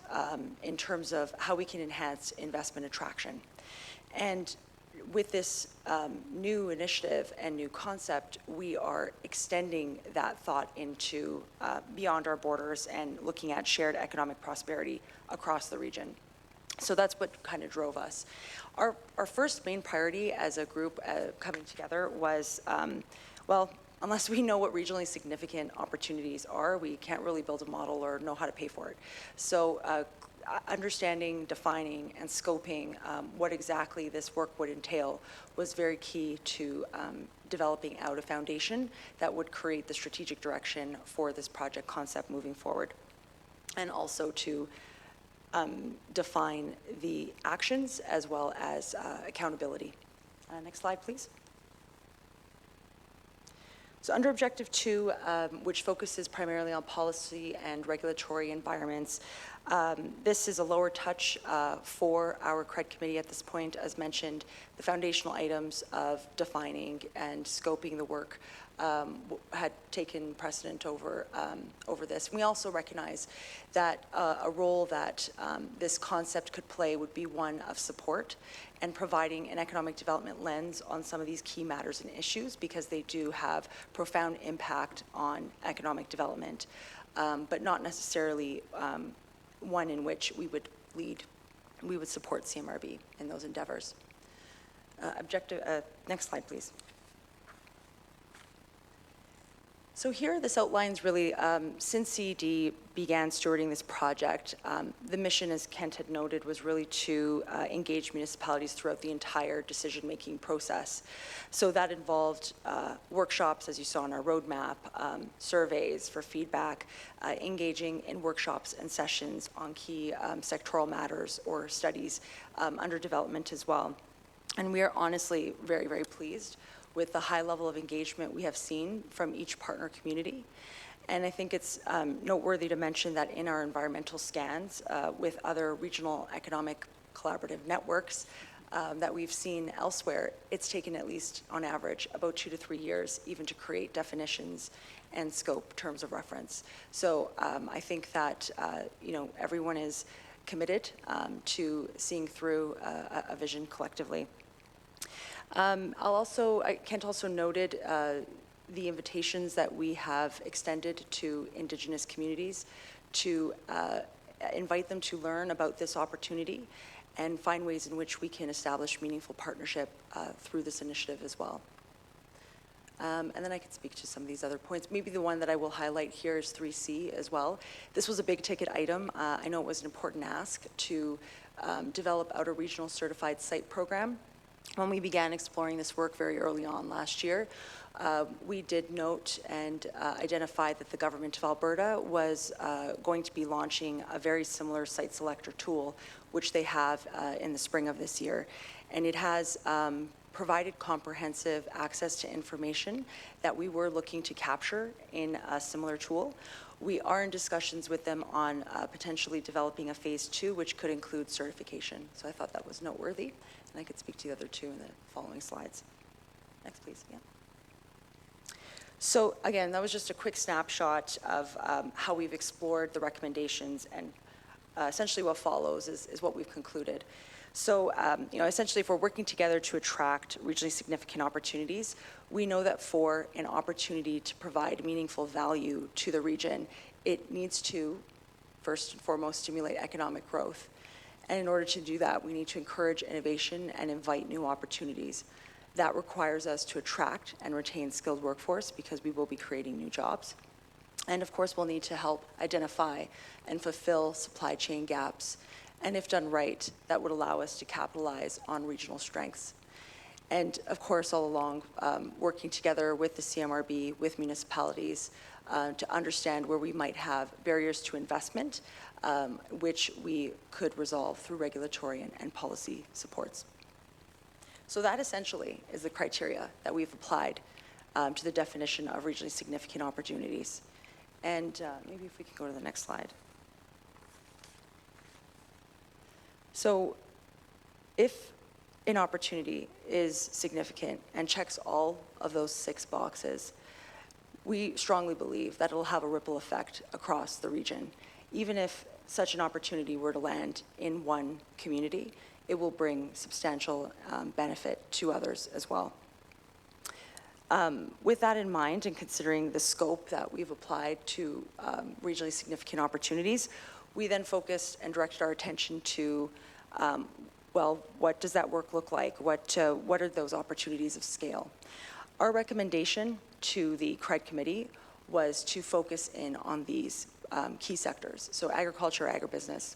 in terms of how we can enhance investment attraction. And with this new initiative and new concept, we are extending that thought into beyond our borders and looking at shared economic prosperity across the region. So that's what kind of drove us. Our first main priority as a group coming together was, well, unless we know what regionally significant opportunities are, we can't really build a model or know how to pay for it. So understanding, defining, and scoping what exactly this work would entail was very key to developing out a foundation that would create the strategic direction for this project concept moving forward, and also to define the actions as well as accountability. Next slide, please. So under Objective 2, which focuses primarily on policy and regulatory environments, this is a lower touch for our CRED committee at this point. As mentioned, the foundational items of defining and scoping the work had taken precedent over this. We also recognize that a role that this concept could play would be one of support and providing an economic development lens on some of these key matters and issues, because they do have profound impact on economic development, but not necessarily one in which we would lead. We would support CMRB in those endeavors. Next slide, please. So here, this outlines really, since CED began stewarding this project, the mission, as Kent had noted, was really to engage municipalities throughout the entire decision-making process. So that involved workshops, as you saw on our roadmap, surveys for feedback, engaging in workshops and sessions on key sectoral matters or studies under development as well. And we are honestly very, very pleased with the high level of engagement we have seen from each partner community. And I think it's noteworthy to mention that in our environmental scans with other regional economic collaborative networks that we've seen elsewhere, it's taken at least on average about 2 to 3 years even to create definitions and scope terms of reference. So I think that everyone is committed to seeing through a vision collectively. Kent also noted the invitations that we have extended to Indigenous communities to invite them to learn about this opportunity and find ways in which we can establish meaningful partnership through this initiative as well. And then I could speak to some of these other points. Maybe the one that I will highlight here is 3C as well. This was a big ticket item. I know it was an important ask to develop out a regional certified site program. When we began exploring this work very early on last year, we did note and identify that the Government of Alberta was going to be launching a very similar site selector tool, which they have in the spring of this year. And it has provided comprehensive access to information that we were looking to capture in a similar tool. We are in discussions with them on potentially developing a phase 2, which could include certification. So I thought that was noteworthy, and I could speak to the other two in the following slides. Next, please. Yeah. So again, that was just a quick snapshot of how we've explored the recommendations, and essentially what follows is what we've concluded. So, essentially, if we're working together to attract regionally significant opportunities, we know that for an opportunity to provide meaningful value to the region, it needs to, first and foremost, stimulate economic growth. And in order to do that, we need to encourage innovation and invite new opportunities. That requires us to attract and retain skilled workforce because we will be creating new jobs. And of course, we'll need to help identify and fulfill supply chain gaps. And if done right, that would allow us to capitalize on regional strengths. And of course, all along, working together with the CMRB, with municipalities, to understand where we might have barriers to investment, which we could resolve through regulatory and policy supports. So that essentially is the criteria that we've applied to the definition of regionally significant opportunities. And maybe if we could go to the next slide. So if an opportunity is significant and checks all of those 6 boxes, we strongly believe that it'll have a ripple effect across the region. Even if such an opportunity were to land in one community, it will bring substantial benefit to others as well. With that in mind, and considering the scope that we've applied to regionally significant opportunities, we then focused and directed our attention to, well, what does that work look like? What are those opportunities of scale? Our recommendation to the CRED committee was to focus in on these key sectors. So agriculture, agribusiness,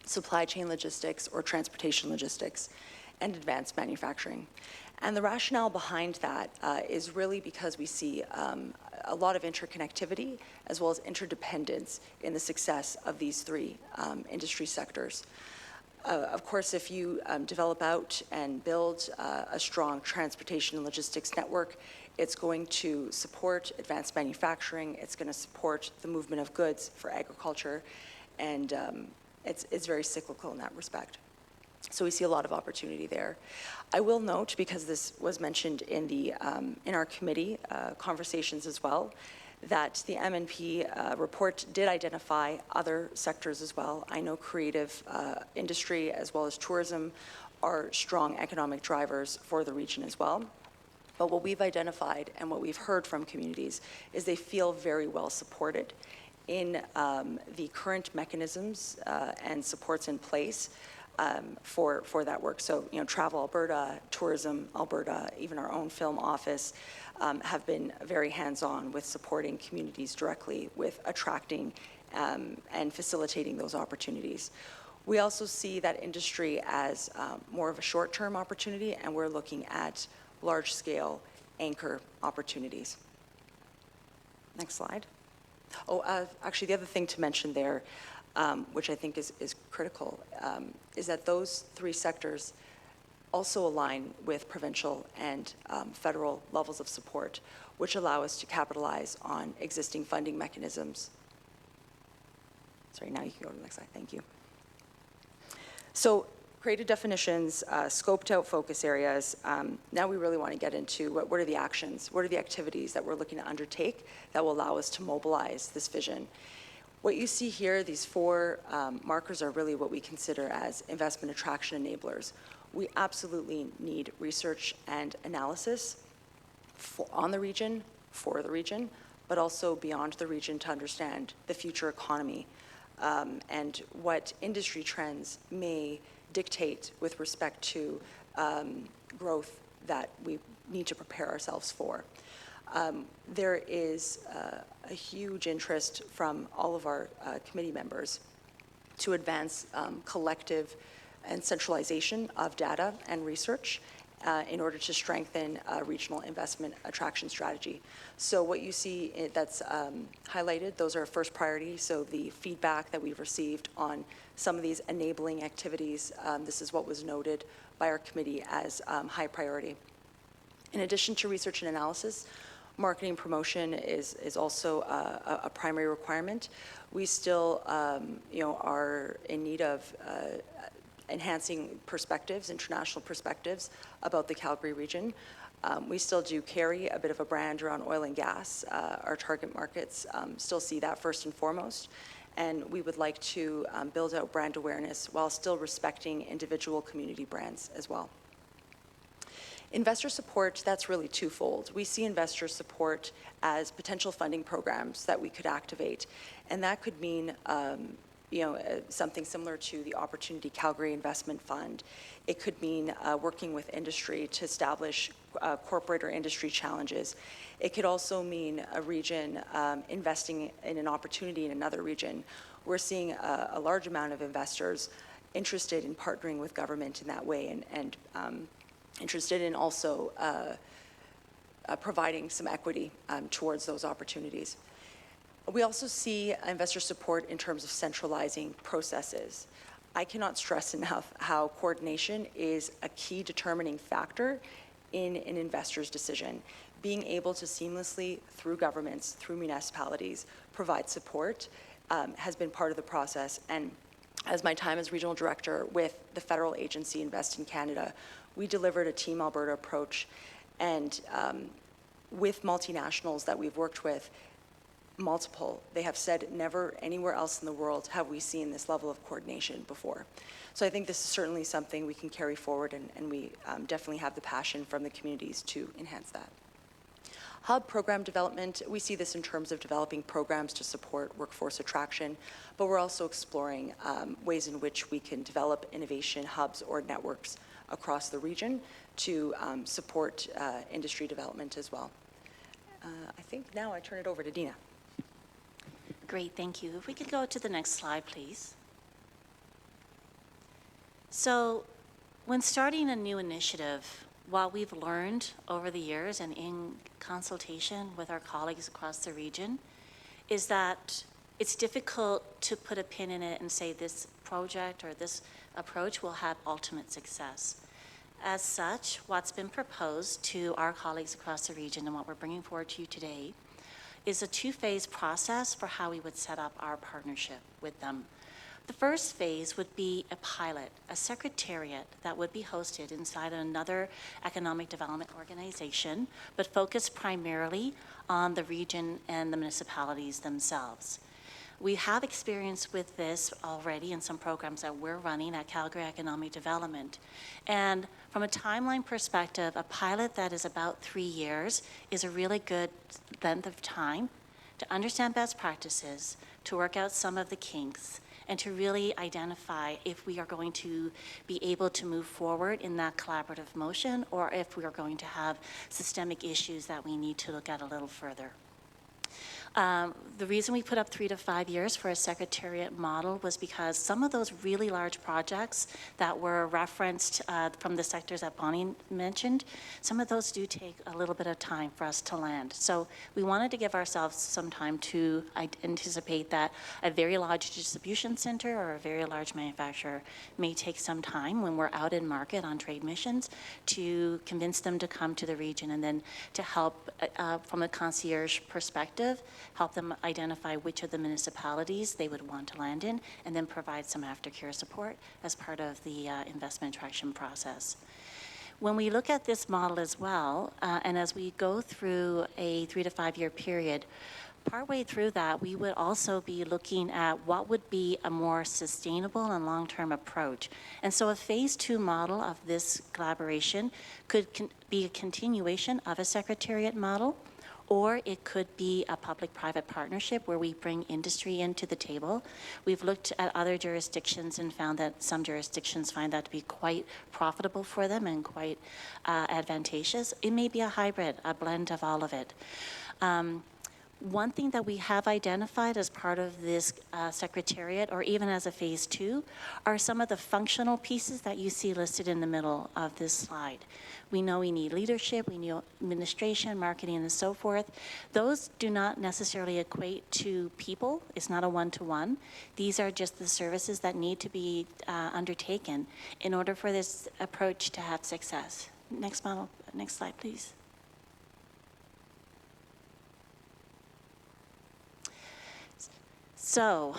supply chain logistics or transportation logistics, and advanced manufacturing. And the rationale behind that is really because we see a lot of interconnectivity as well as interdependence in the success of these 3 industry sectors. Of course, if you develop out and build a strong transportation and logistics network, it's going to support advanced manufacturing, it's going to support the movement of goods for agriculture, and it's very cyclical in that respect. So we see a lot of opportunity there. I will note, because this was mentioned in the in our committee conversations as well, that the MNP report did identify other sectors as well. I know creative industry as well as tourism are strong economic drivers for the region as well. But what we've identified and what we've heard from communities is they feel very well supported in the current mechanisms and supports in place for that work. So, Travel Alberta, Tourism Alberta, even our own film office have been very hands-on with supporting communities directly with attracting and facilitating those opportunities. We also see that industry as more of a short-term opportunity, and we're looking at large-scale anchor opportunities. Next slide. Oh, actually, the other thing to mention there, which I think is critical, is that those 3 sectors also align with provincial and federal levels of support, which allow us to capitalize on existing funding mechanisms. Sorry, now you can go to the next slide. Thank you. So, created definitions, scoped out focus areas. Now we really want to get into what are the actions, what are the activities that we're looking to undertake that will allow us to mobilize this vision. What you see here, these 4 markers are really what we consider as investment attraction enablers. We absolutely need research and analysis on the region, for the region, but also beyond the region to understand the future economy and what industry trends may dictate with respect to growth that we need to prepare ourselves for. There is a huge interest from all of our committee members to advance collective and centralization of data and research in order to strengthen regional investment attraction strategy. So what you see that's highlighted, those are first priority. So the feedback that we've received on some of these enabling activities, this is what was noted by our committee as high priority. In addition to research and analysis, marketing promotion is also a primary requirement. We still, are in need of enhancing perspectives, international perspectives about the Calgary region. We still do carry a bit of a brand around oil and gas. Our target markets still see that first and foremost. And we would like to build out brand awareness while still respecting individual community brands as well. Investor support, that's really twofold. We see investor support as potential funding programs that we could activate. And that could mean something similar to the Opportunity Calgary Investment Fund. It could mean working with industry to establish corporate or industry challenges. It could also mean a region investing in an opportunity in another region. We're seeing a large amount of investors interested in partnering with government in that way and interested in also providing some equity towards those opportunities. We also see investor support in terms of centralizing processes. I cannot stress enough how coordination is a key determining factor in an investor's decision. Being able to seamlessly, through governments, through municipalities, provide support has been part of the process. And as my time as regional director with the federal agency Invest in Canada, we delivered a Team Alberta approach. And with multinationals that we've worked with, multiple, they have said never anywhere else in the world have we seen this level of coordination before. So I think this is certainly something we can carry forward, and we definitely have the passion from the communities to enhance that. Hub program development, we see this in terms of developing programs to support workforce attraction, but we're also exploring ways in which we can develop innovation hubs or networks across the region to support industry development as well. I think now I turn it over to Dina. Great, thank you. If we could go to the next slide, please. So when starting a new initiative, what we've learned over the years and in consultation with our colleagues across the region is that it's difficult to put a pin in it and say this project or this approach will have ultimate success. As such, what's been proposed to our colleagues across the region and what we're bringing forward to you today is a two-phase process for how we would set up our partnership with them. The first phase would be a pilot, a secretariat that would be hosted inside another economic development organization, but focused primarily on the region and the municipalities themselves. We have experience with this already in some programs that we're running at Calgary Economic Development. And from a timeline perspective, a pilot that is about 3 years is a really good length of time to understand best practices, to work out some of the kinks, and to really identify if we are going to be able to move forward in that collaborative motion or if we are going to have systemic issues that we need to look at a little further. The reason we put up 3 to 5 years for a secretariat model was because some of those really large projects that were referenced from the sectors that Bonnie mentioned, some of those do take a little bit of time for us to land. So we wanted to give ourselves some time to anticipate that a very large distribution center or a very large manufacturer may take some time when we're out in market on trade missions to convince them to come to the region and then to help from a concierge perspective, help them identify which of the municipalities they would want to land in, and then provide some aftercare support as part of the investment attraction process. When we look at this model as well, and as we go through a 3 to 5 year period, partway through that, we would also be looking at what would be a more sustainable and long-term approach. And so a phase 2 model of this collaboration could be a continuation of a secretariat model, or it could be a public-private partnership where we bring industry into the table. We've looked at other jurisdictions and found that some jurisdictions find that to be quite profitable for them and quite advantageous. It may be a hybrid, a blend of all of it. One thing that we have identified as part of this secretariat, or even as a phase 2, are some of the functional pieces that you see listed in the middle of this slide. We know we need leadership, we need administration, marketing, and so forth. Those do not necessarily equate to people. It's not a one-to-one. These are just the services that need to be undertaken in order for this approach to have success. Next slide, please. So,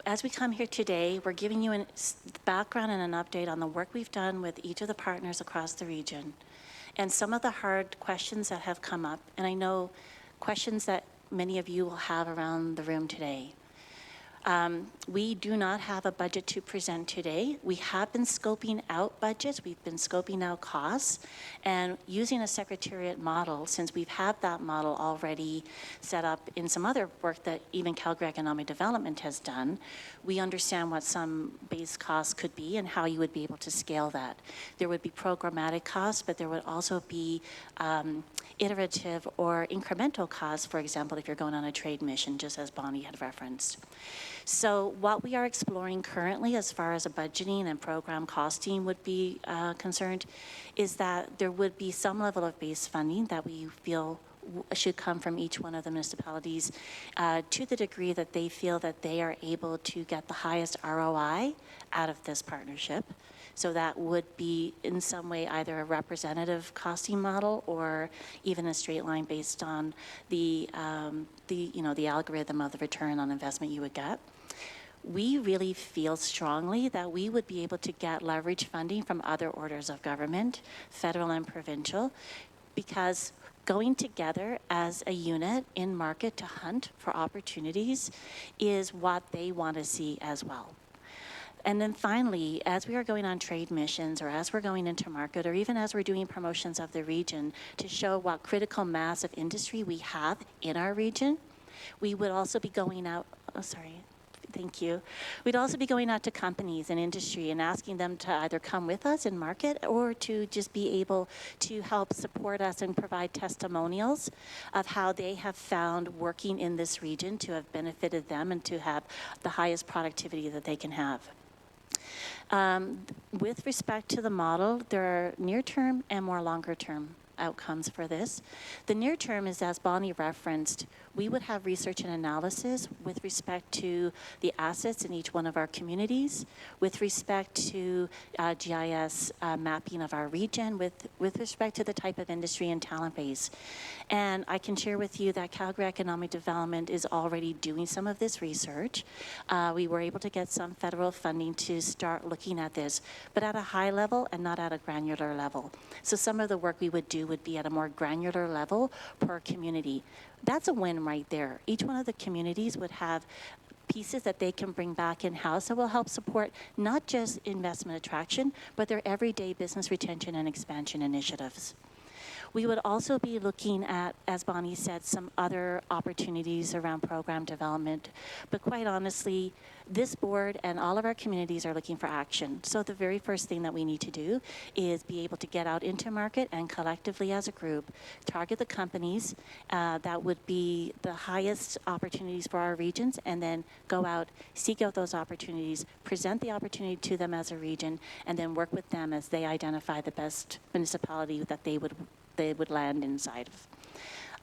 as we come here today, we're giving you a background and an update on the work we've done with each of the partners across the region and some of the hard questions that have come up, and I know questions that many of you will have around the room today. We do not have a budget to present today. We have been scoping out budgets, we've been scoping out costs, and using a secretariat model, since we've had that model already set up in some other work that even Calgary Economic Development has done, we understand what some base costs could be and how you would be able to scale that. There would be programmatic costs, but there would also be iterative or incremental costs, for example, if you're going on a trade mission, just as Bonnie had referenced. So what we are exploring currently as far as a budgeting and program costing would be concerned is that there would be some level of base funding that we feel should come from each one of the municipalities to the degree that they feel that they are able to get the highest ROI out of this partnership. So that would be in some way either a representative costing model or even a straight line based on the algorithm of the return on investment you would get. We really feel strongly that we would be able to get leverage funding from other orders of government, federal and provincial, because going together as a unit in market to hunt for opportunities is what they want to see as well. And then finally, as we are going on trade missions or as we're going into market or even as we're doing promotions of the region to show what critical mass of industry we have in our region, we would also be going out, thank you. We'd also be going out to companies and industry and asking them to either come with us in market or to just be able to help support us and provide testimonials of how they have found working in this region to have benefited them and to have the highest productivity that they can have. With respect to the model, there are near-term and more longer-term outcomes for this. The near term is, as Bonnie referenced, we would have research and analysis with respect to the assets in each one of our communities, with respect to GIS mapping of our region, with respect to the type of industry and talent base. And I can share with you that Calgary Economic Development is already doing some of this research. We were able to get some federal funding to start looking at this, but at a high level and not at a granular level. So some of the work we would do would be at a more granular level per community. That's a win right there. Each one of the communities would have pieces that they can bring back in-house that will help support not just investment attraction, but their everyday business retention and expansion initiatives. We would also be looking at, as Bonnie said, some other opportunities around program development. But quite honestly, this board and all of our communities are looking for action. So the very first thing that we need to do is be able to get out into market and collectively as a group, target the companies that would be the highest opportunities for our regions, and then go out, seek out those opportunities, present the opportunity to them as a region, and then work with them as they identify the best municipality that they would land inside of.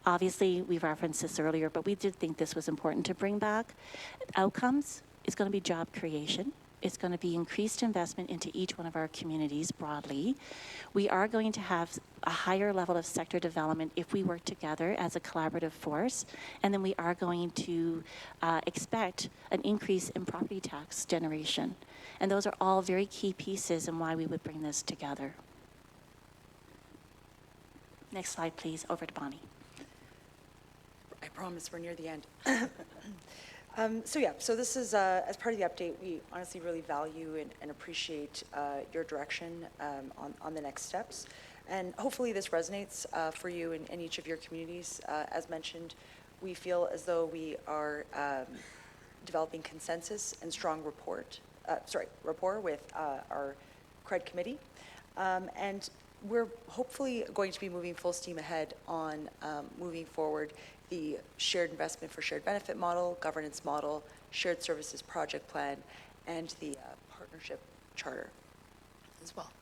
Obviously, we referenced this earlier, but we did think this was important to bring back. Outcomes is going to be job creation. It's going to be increased investment into each one of our communities broadly. We are going to have a higher level of sector development if we work together as a collaborative force. And then we are going to expect an increase in property tax generation. And those are all very key pieces in why we would bring this together. Next slide, please. Over to Bonnie. I promise we're near the end. So this is, as part of the update, we honestly really value and appreciate your direction on the next steps. And hopefully this resonates for you in each of your communities. As mentioned, we feel as though we are developing consensus and strong rapport with our CRED committee. And we're hopefully going to be moving full steam ahead on moving forward the shared investment for shared benefit model, governance model, shared services project plan, and the partnership charter as well.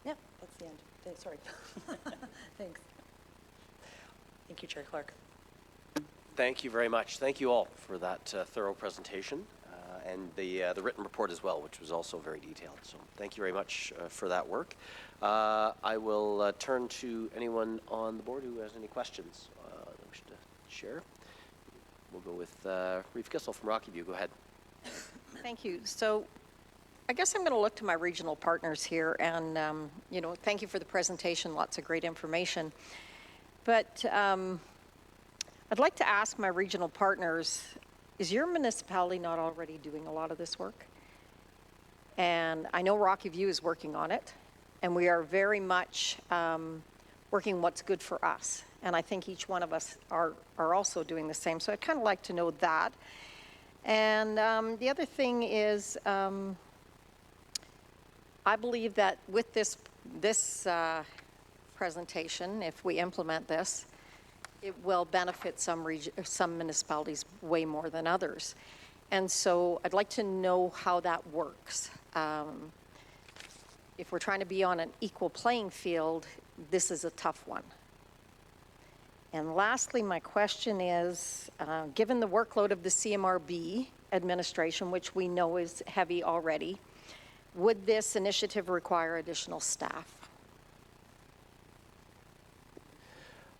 Yep, that's the end. Sorry. Thanks. Thank you, Chair Clark. Thank you very much. Thank you all for that thorough presentation and the written report as well, which was also very detailed. So thank you very much for that work. I will turn to anyone on the board who has any questions they wish to share. We'll go with Reeve Kissel from Rocky View. Go ahead. Thank you. So I guess I'm going to look to my regional partners here, and thank you for the presentation. Lots of great information. But I'd like to ask my regional partners, is your municipality not already doing a lot of this work? And I know Rocky View is working on it, and we are very much working what's good for us. And I think each one of us are also doing the same. So I'd kind of like to know that. And the other thing is, I believe that with this presentation, if we implement this, it will benefit some municipalities way more than others. And so I'd like to know how that works. If we're trying to be on an equal playing field, this is a tough one. And lastly, my question is, given the workload of the CMRB administration, which we know is heavy already, would this initiative require additional staff?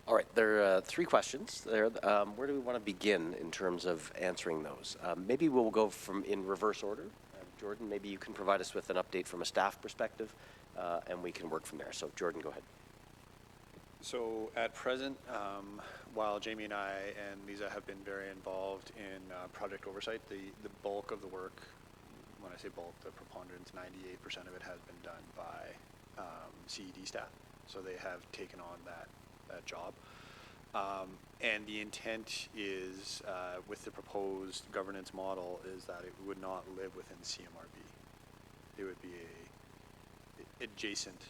All right, there are three questions there. Where do we want to begin in terms of answering those? Maybe we'll go in reverse order. Jordan, maybe you can provide us with an update from a staff perspective, and we can work from there. So Jordan, go ahead. So at present, while Jamie and I and Lisa have been very involved in project oversight, the bulk of the work, when I say bulk, the preponderance, 98% of it has been done by CED staff. So they have taken on that job. And the intent is, with the proposed governance model, is that it would not live within CMRB. It would be a adjacent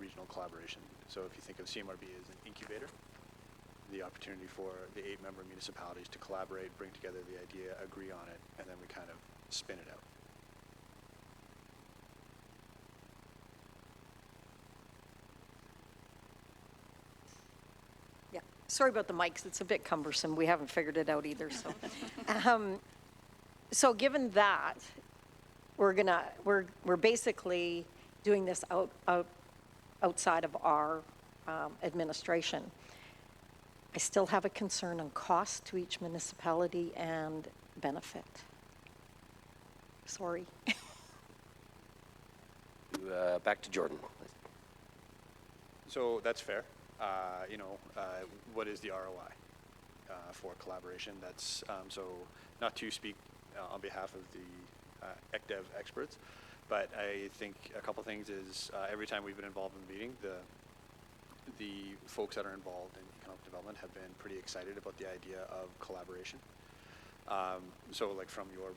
regional collaboration. So if you think of CMRB as an incubator, the opportunity for the 8-member municipalities to collaborate, bring together the idea, agree on it, and then we kind of spin it out. Yeah, sorry about the mics. It's a bit cumbersome. We haven't figured it out either. So, so given that, we're basically doing this outside of our administration. I still have a concern on cost to each municipality and benefit. Sorry. Back to Jordan. So that's fair. What is the ROI for collaboration? That's so not to speak on behalf of the ECDEV experts, but I think a couple things is every time we've been involved in the meeting, the folks that are involved in economic development have been pretty excited about the idea of collaboration. So like from your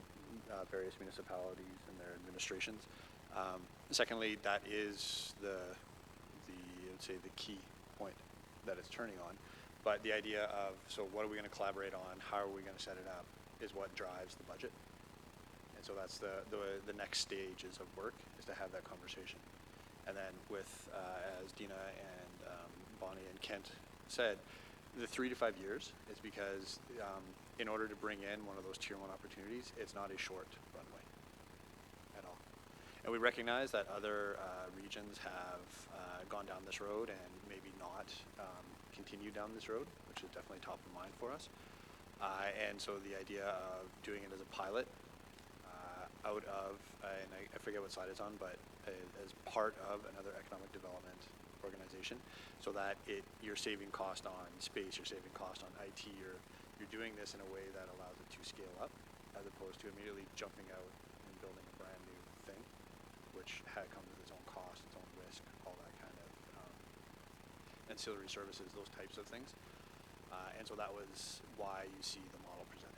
various municipalities and their administrations. Secondly, that is I would say the key point that it's turning on. But the idea of, so what are we going to collaborate on? How are we going to set it up? Is what drives the budget. And so that's the next stages of work, is to have that conversation. And then with, as Dina and Bonnie and Kent said, the 3 to 5 years is because in order to bring in one of those tier 1 opportunities, it's not a short runway at all. And we recognize that other regions have gone down this road and maybe not continue down this road, which is definitely top of mind for us. And so the idea of doing it as a pilot out of, and I forget what slide it's on, but as part of another economic development organization, so that you're saving cost on space, you're saving cost on IT, you're doing this in a way that allows it to scale up, as opposed to immediately jumping out and building a brand new thing, which comes with its own cost, its own risk, all that kind of ancillary services, those types of things. And so that was why you see the model presented.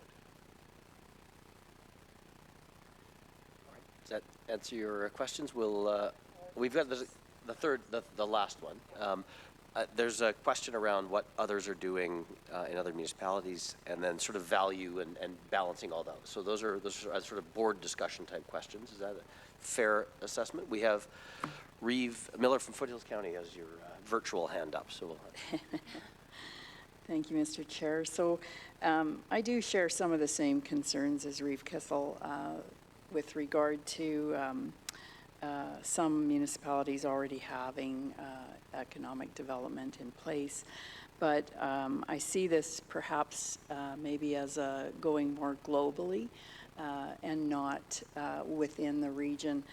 Does that answer your questions? We've got the last one. There's a question around what others are doing in other municipalities, and then sort of value and balancing all those. So those are sort of board discussion type questions. Is that a fair assessment? We have Reeve Miller from Foothills County as your virtual hand up. So we'll Thank you, Mr. Chair. So I do share some of the same concerns as Reeve Kissel with regard to some municipalities already having economic development in place. But I see this perhaps maybe as going more globally and not within the region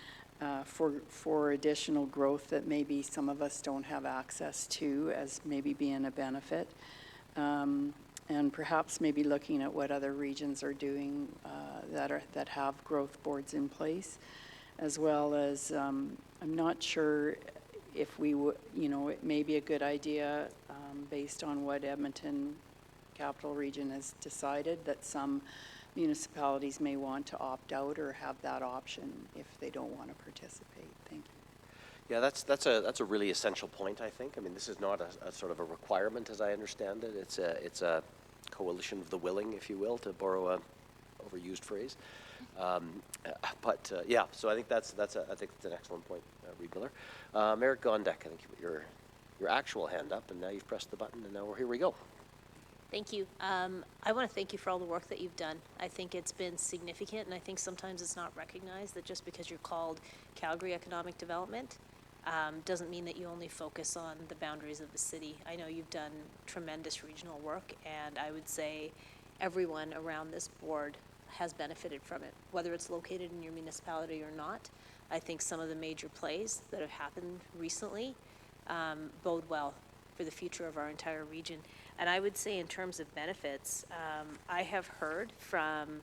for additional growth that maybe some of us don't have access to as maybe being a benefit. And perhaps maybe looking at what other regions are doing that have growth boards in place, as well as I'm not sure if we would, it may be a good idea based on what Edmonton Capital Region has decided, that some municipalities may want to opt out or have that option if they don't want to participate. Thank you. Yeah, that's a really essential point, I think. I mean, this is not a sort of a requirement, as I understand it. It's a coalition of the willing, if you will, to borrow a overused phrase. Yeah, so I think that's an excellent point, Reeve Miller. Eric Gondek, I think you put your actual hand up, and now you've pressed the button, and now here we go. Thank you. I want to thank you for all the work that you've done. I think it's been significant, and I think sometimes it's not recognized that just because you're called Calgary Economic Development doesn't mean that you only focus on the boundaries of the city. I know you've done tremendous regional work, and I would say everyone around this board has benefited from it, whether it's located in your municipality or not. I think some of the major plays that have happened recently bode well for the future of our entire region. And I would say in terms of benefits, I have heard from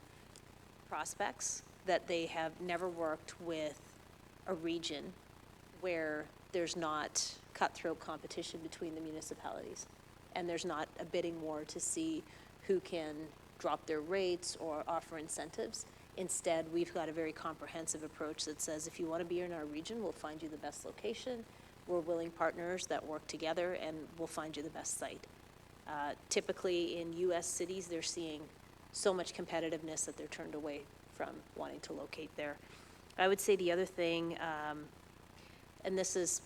prospects that they have never worked with a region where there's not cutthroat competition between the municipalities and there's not a bidding war to see who can drop their rates or offer incentives. Instead, we've got a very comprehensive approach that says if you want to be in our region, we'll find you the best location. We're willing partners that work together, and we'll find you the best site. Typically in U.S. cities, they're seeing so much competitiveness that they're turned away from wanting to locate there. I would say the other thing, and this is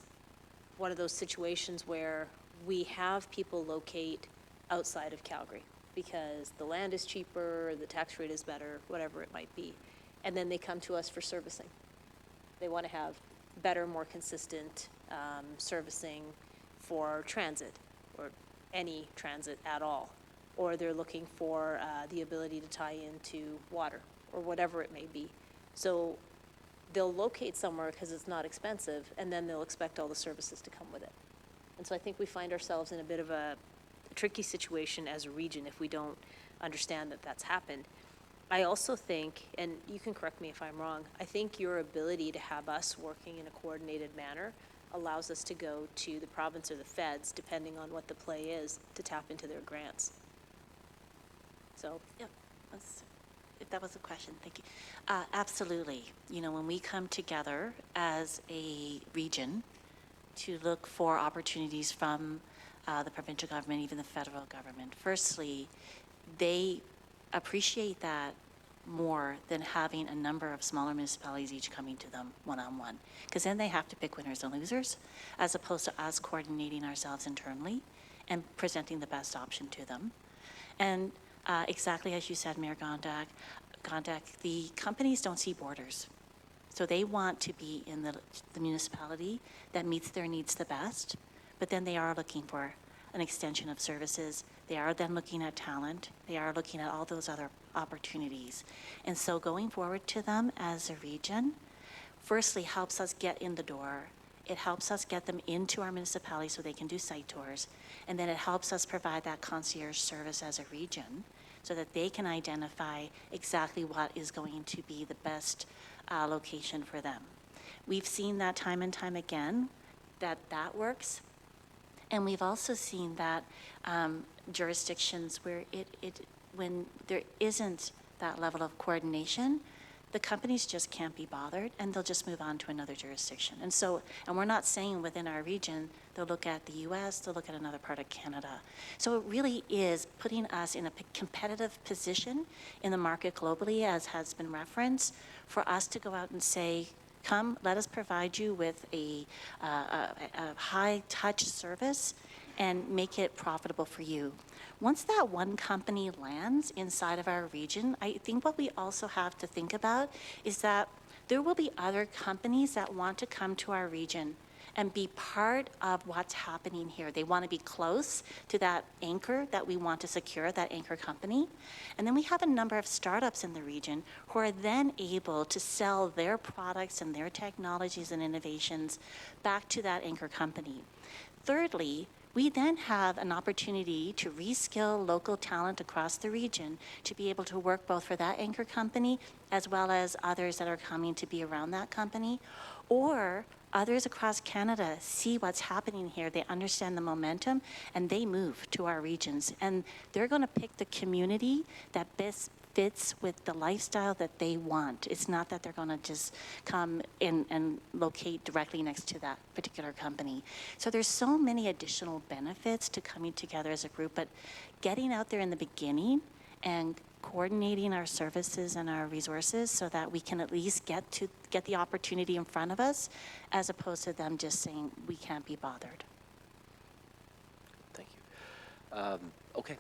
one of those situations where we have people locate outside of Calgary because the land is cheaper, the tax rate is better, whatever it might be. And then they come to us for servicing. They want to have better, more consistent servicing for transit or any transit at all. Or they're looking for the ability to tie into water or whatever it may be. So they'll locate somewhere because it's not expensive, and then they'll expect all the services to come with it. And so I think we find ourselves in a bit of a tricky situation as a region if we don't understand that that's happened. I also think, and you can correct me if I'm wrong, I think your ability to have us working in a coordinated manner allows us to go to the province or the feds, depending on what the play is, to tap into their grants. So, Yep, if that was a question, thank you. Absolutely. When we come together as a region to look for opportunities from the provincial government, even the federal government, firstly, they appreciate that more than having a number of smaller municipalities each coming to them one-on-one. Because then they have to pick winners and losers, as opposed to us coordinating ourselves internally and presenting the best option to them. And exactly as you said, Mayor Gondak, the companies don't see borders. So they want to be in the municipality that meets their needs the best, but then they are looking for an extension of services. They are then looking at talent. They are looking at all those other opportunities. And so going forward to them as a region, firstly helps us get in the door. It helps us get them into our municipality so they can do site tours. And then it helps us provide that concierge service as a region so that they can identify exactly what is going to be the best location for them. We've seen that time and time again, that works. And we've also seen that jurisdictions where when there isn't that level of coordination, the companies just can't be bothered, and they'll just move on to another jurisdiction. And we're not saying within our region, they'll look at the US, they'll look at another part of Canada. So it really is putting us in a competitive position in the market globally, as has been referenced, for us to go out and say, come, let us provide you with a high-touch service and make it profitable for you. Once that one company lands inside of our region, I think what we also have to think about is that there will be other companies that want to come to our region and be part of what's happening here. They want to be close to that anchor that we want to secure, that anchor company. And then we have a number of startups in the region who are then able to sell their products and their technologies and innovations back to that anchor company. Thirdly, we then have an opportunity to reskill local talent across the region to be able to work both for that anchor company as well as others that are coming to be around that company, or others across Canada see what's happening here, they understand the momentum, and they move to our regions. And they're going to pick the community that best fits with the lifestyle that they want. It's not that they're going to just come in and locate directly next to that particular company. So there's so many additional benefits to coming together as a group, but getting out there in the beginning and coordinating our services and our resources so that we can at least get the opportunity in front of us, as opposed to them just saying we can't be bothered. Thank you. Okay,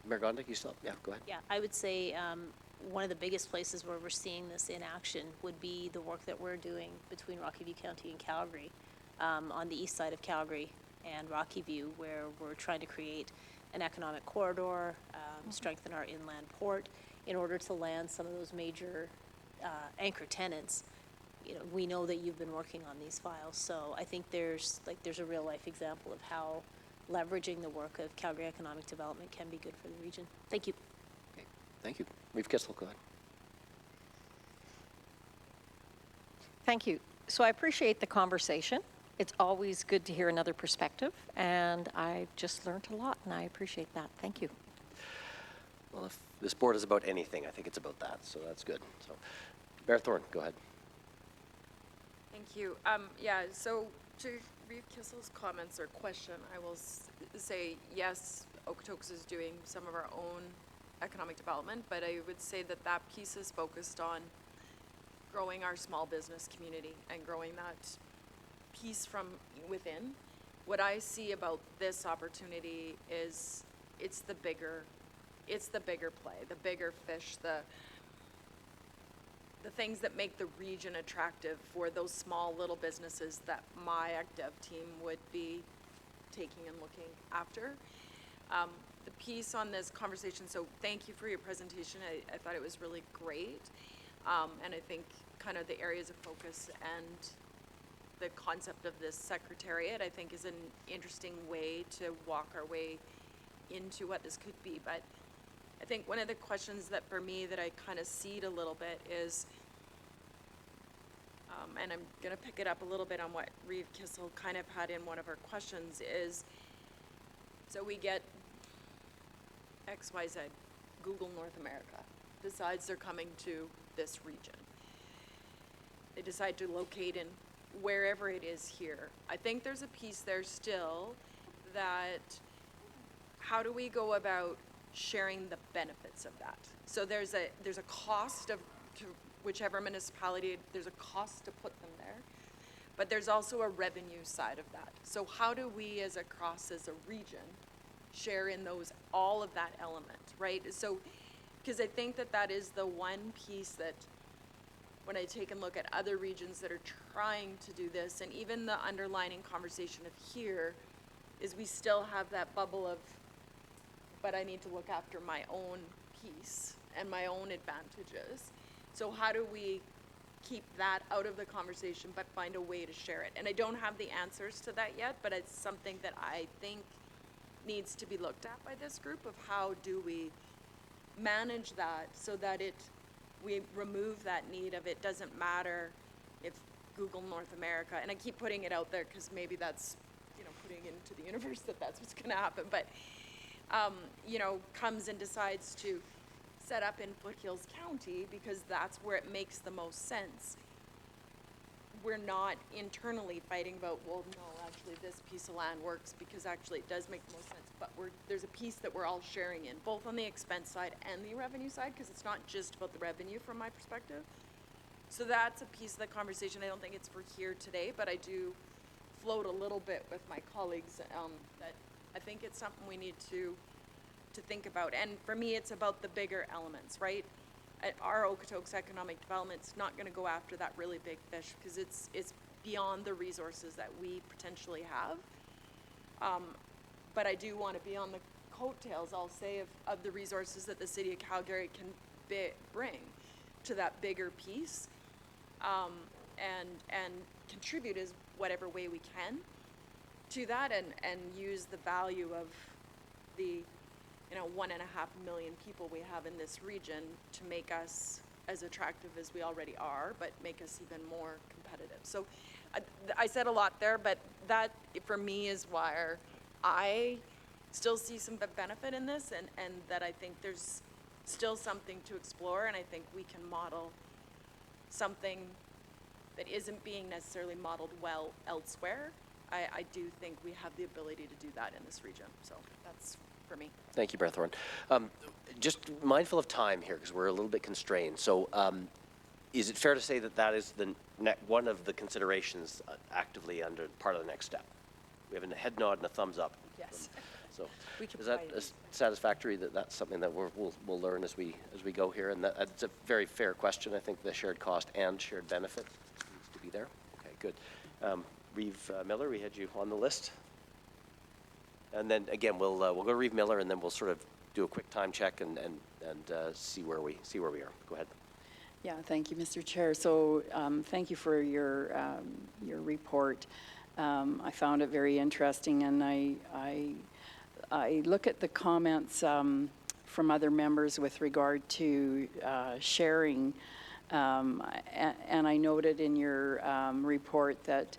Mayor Gondik, you still, yeah, go ahead. Yeah, I would say one of the biggest places where we're seeing this in action would be the work that we're doing between Rocky View County and Calgary, on the east side of Calgary and Rocky View, where we're trying to create an economic corridor, strengthen our inland port in order to land some of those major anchor tenants. You know, we know that you've been working on these files, so I think there's a real life example of how leveraging the work of Calgary Economic Development can be good for the region. Thank you. Okay, thank you. Reeve Kissel, go ahead. Thank you. So I appreciate the conversation. It's always good to hear another perspective, and I just learned a lot, and I appreciate that. Thank you. Well, if this board is about anything, I think it's about that, so that's good. So, Mayor Thorne, go ahead. Thank you. Yeah, so to Reeve Kissel's comments or question, I will say, yes, Okotoks is doing some of our own economic development, but I would say that that piece is focused on growing our small business community and growing that piece from within. What I see about this opportunity is it's the bigger play, the bigger fish, the things that make the region attractive for those small little businesses that my ECDev team would be taking and looking after. The piece on this conversation, so thank you for your presentation. I thought it was really great. And I think kind of the areas of focus and the concept of this secretariat, I think, is an interesting way to walk our way into what this could be. But I think one of the questions that for me that I kind of seed a little bit is, and I'm going to pick it up a little bit on what Reeve Kissel kind of had in one of her questions, is so we get XYZ, Google North America, decides they're coming to this region. They decide to locate in wherever it is here. I think there's a piece there still that how do we go about sharing the benefits of that? So there's a cost to whichever municipality, there's a cost to put them there, but there's also a revenue side of that. So how do we as a region share in all of that element, right? So, because I think that is the one piece that when I take and look at other regions that are trying to do this, and even the underlining conversation of here, is we still have that bubble of, but I need to look after my own piece and my own advantages. So how do we keep that out of the conversation but find a way to share it? And I don't have the answers to that yet, but it's something that I think needs to be looked at by this group of how do we manage that so that we remove that need of it doesn't matter if Google North America, and I keep putting it out there because maybe that's, putting into the universe that that's what's going to happen, but, comes and decides to set up in Foothills County because that's where it makes the most sense. We're not internally fighting about, well, no, actually this piece of land works because actually it does make the most sense, but there's a piece that we're all sharing in, both on the expense side and the revenue side, because it's not just about the revenue from my perspective. So that's a piece of the conversation. I don't think it's for here today, but I do float a little bit with my colleagues that I think it's something we need to think about. And for me, it's about the bigger elements, right? Our Okotoks economic development's not going to go after that really big fish because it's beyond the resources that we potentially have. But I do want to be on the coattails, I'll say, of the resources that the city of Calgary can bring to that bigger piece, and contribute as whatever way we can to that, and use the value of the 1.5 million people we have in this region to make us as attractive as we already are, but make us even more competitive. So I said a lot there, but that for me is why I still see some benefit in this, and that I think there's still something to explore, and I think we can model something that isn't being necessarily modeled well elsewhere. I do think we have the ability to do that in this region. So that's for me. Thank you, Mayor Thorne. Just mindful of time here because we're a little bit constrained. So is it fair to say that that is one of the considerations actively under part of the next step? We have a head nod and a thumbs up. Yes. So We can is that provide satisfactory that that's something that we'll learn as we go here? And that's a very fair question. I think the shared cost and shared benefit needs to be there. Okay, good. Reeve Miller, we had you on the list. And then again, we'll go to Reeve Miller, and then we'll sort of do a quick time check and see where we are. Go ahead. Yeah, thank you, Mr. Chair. So thank you for your report. I found it very interesting, and I look at the comments from other members with regard to sharing, and I noted in your report that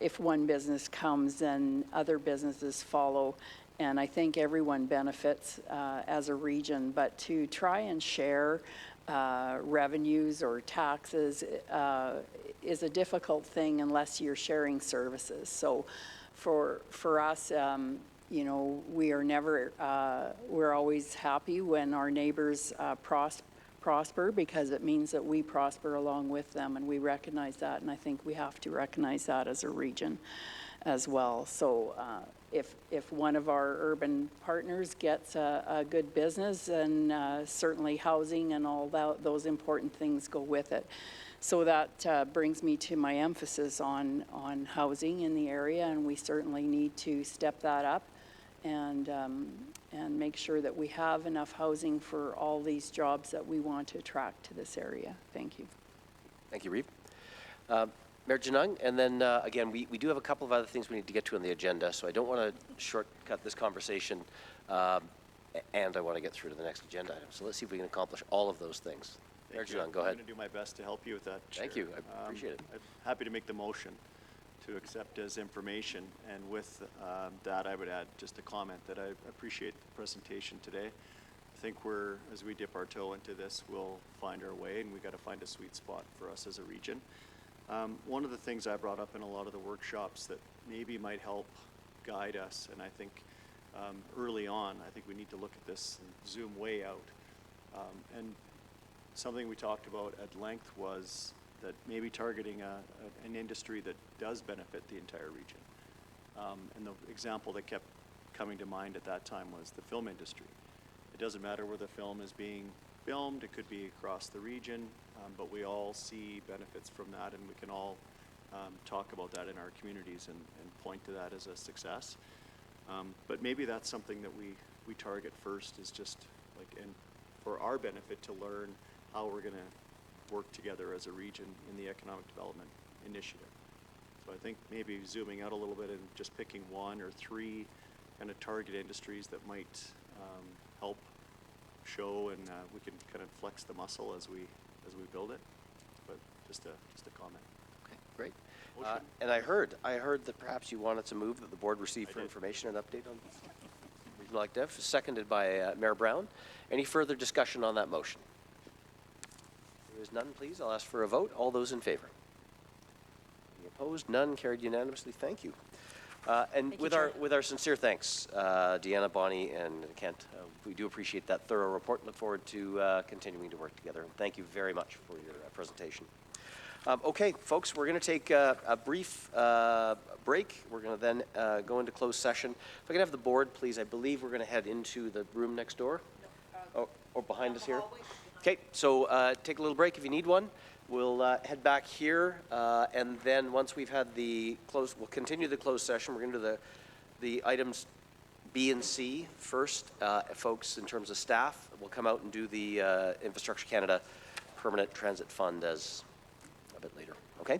if one business comes, then other businesses follow, and I think everyone benefits as a region. But to try and share revenues or taxes is a difficult thing unless you're sharing services. So for us, we are never, we're always happy when our neighbors prosper because it means that we prosper along with them, and we recognize that, and I think we have to recognize that as a region as well. So if one of our urban partners gets a good business, then certainly housing and all those important things go with it. So that brings me to my emphasis on housing in the area, and we certainly need to step that up and make sure that we have enough housing for all these jobs that we want to attract to this area. Thank you. Thank you, Reeve. Mayor Janung, and then again, we do have a couple of other things we need to get to on the agenda, so I don't want to shortcut this conversation, and I want to get through to the next agenda item. So let's see if we can accomplish all of those things. Mayor Janung, go ahead. I'm going to do my best to help you with that, Chair. Thank you. I appreciate it. I'm happy to make the motion to accept as information, and with that, I would add just a comment that I appreciate the presentation today. I think as we dip our toe into this, we'll find our way, and we got to find a sweet spot for us as a region. One of the things I brought up in a lot of the workshops that maybe might help guide us, and I think early on, I think we need to look at this and zoom way out. And something we talked about at length was that maybe targeting an industry that does benefit the entire region. And the example that kept coming to mind at that time was the film industry. It doesn't matter where the film is being filmed, it could be across the region, but we all see benefits from that, and we can all talk about that in our communities and point to that as a success. But maybe that's something that we target first, is just like, and for our benefit to learn how we're going to work together as a region in the economic development initiative. So I think maybe zooming out a little bit and just picking one or three kind of target industries that might help show, and we can kind of flex the muscle as we build it. But just a comment. Okay. Great. And I heard that perhaps you wanted to move that the board receive for information and update on regional active, seconded by Mayor Brown. Any further discussion on that motion? There is none, please. I'll ask for a vote. All those in favor? Any opposed? None. Carried unanimously. Thank you. And Thank you, with our sincere thanks, Deanna, Bonnie, and Kent, we do appreciate that thorough report. Look forward to continuing to work together. And thank you very much for your presentation. Okay, folks, we're going to take a brief break. We're going to then go into closed session. If I could have the board, please. I believe we're going to head into the room next door. Or behind us here. Okay, so take a little break if you need one. We'll head back here, and then once we've had the we'll continue the closed session. We're going to do the items B and C first. Folks, in terms of staff, we'll come out and do the Infrastructure Canada Permanent Transit Fund as a bit later. Okay?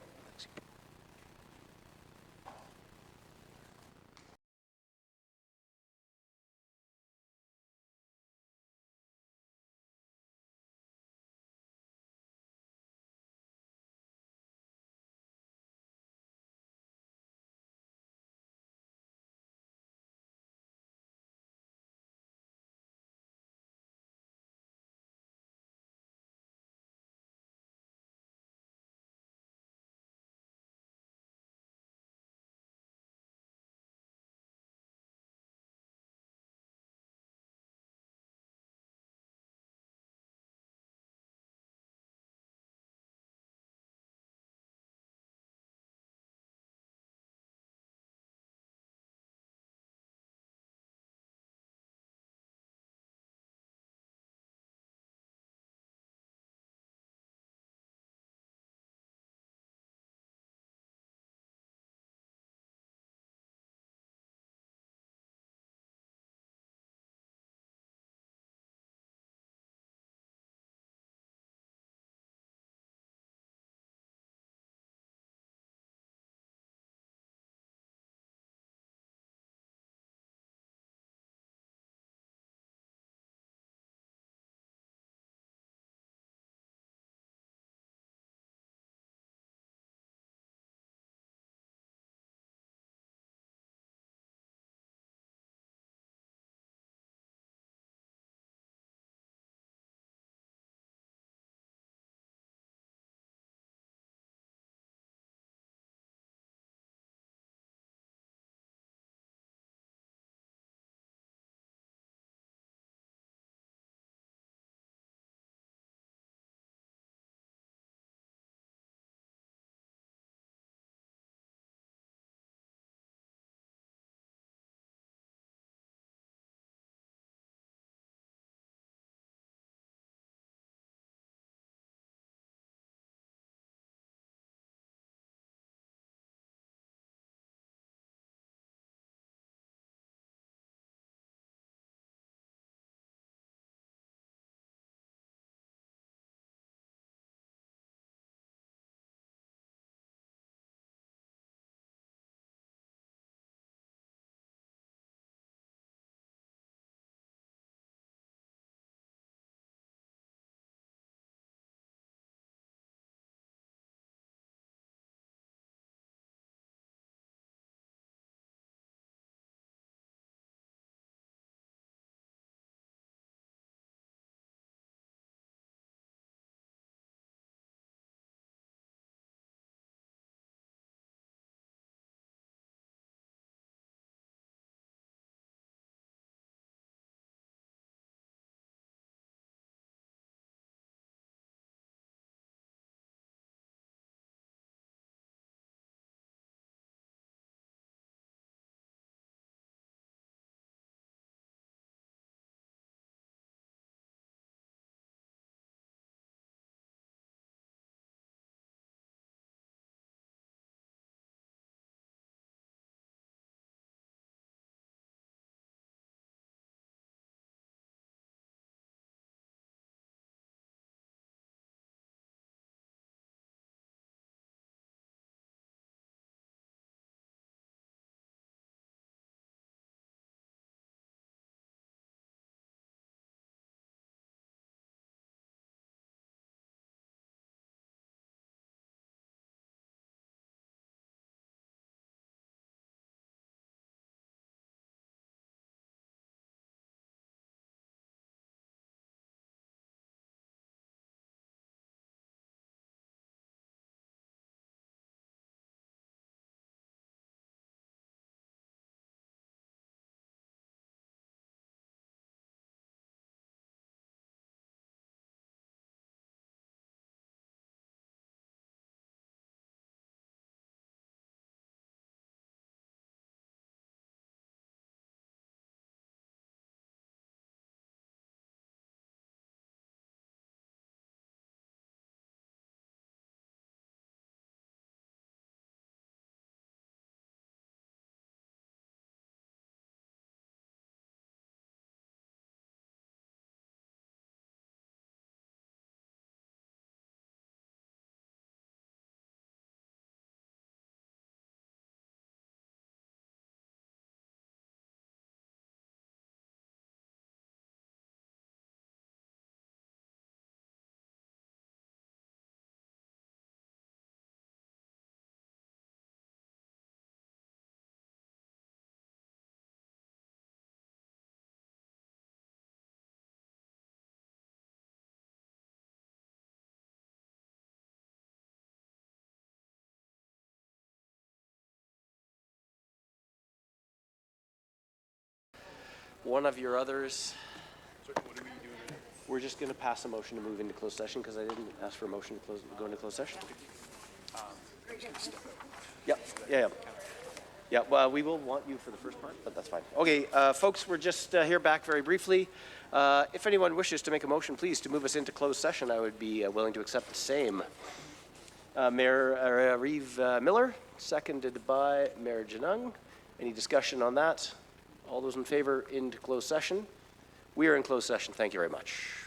one of your others. We're just going to pass a motion to move into closed session because I didn't ask for a motion to go into closed session. Yep, yeah. Yeah, well, we will want you for the first part, but that's fine. Okay, folks, we're just here back very briefly. If anyone wishes to make a motion, please, to move us into closed session, I would be willing to accept the same. Mayor Reeve Miller, seconded by Mayor Janung. Any discussion on that? All those in favor into closed session? We are in closed session. Thank you very much.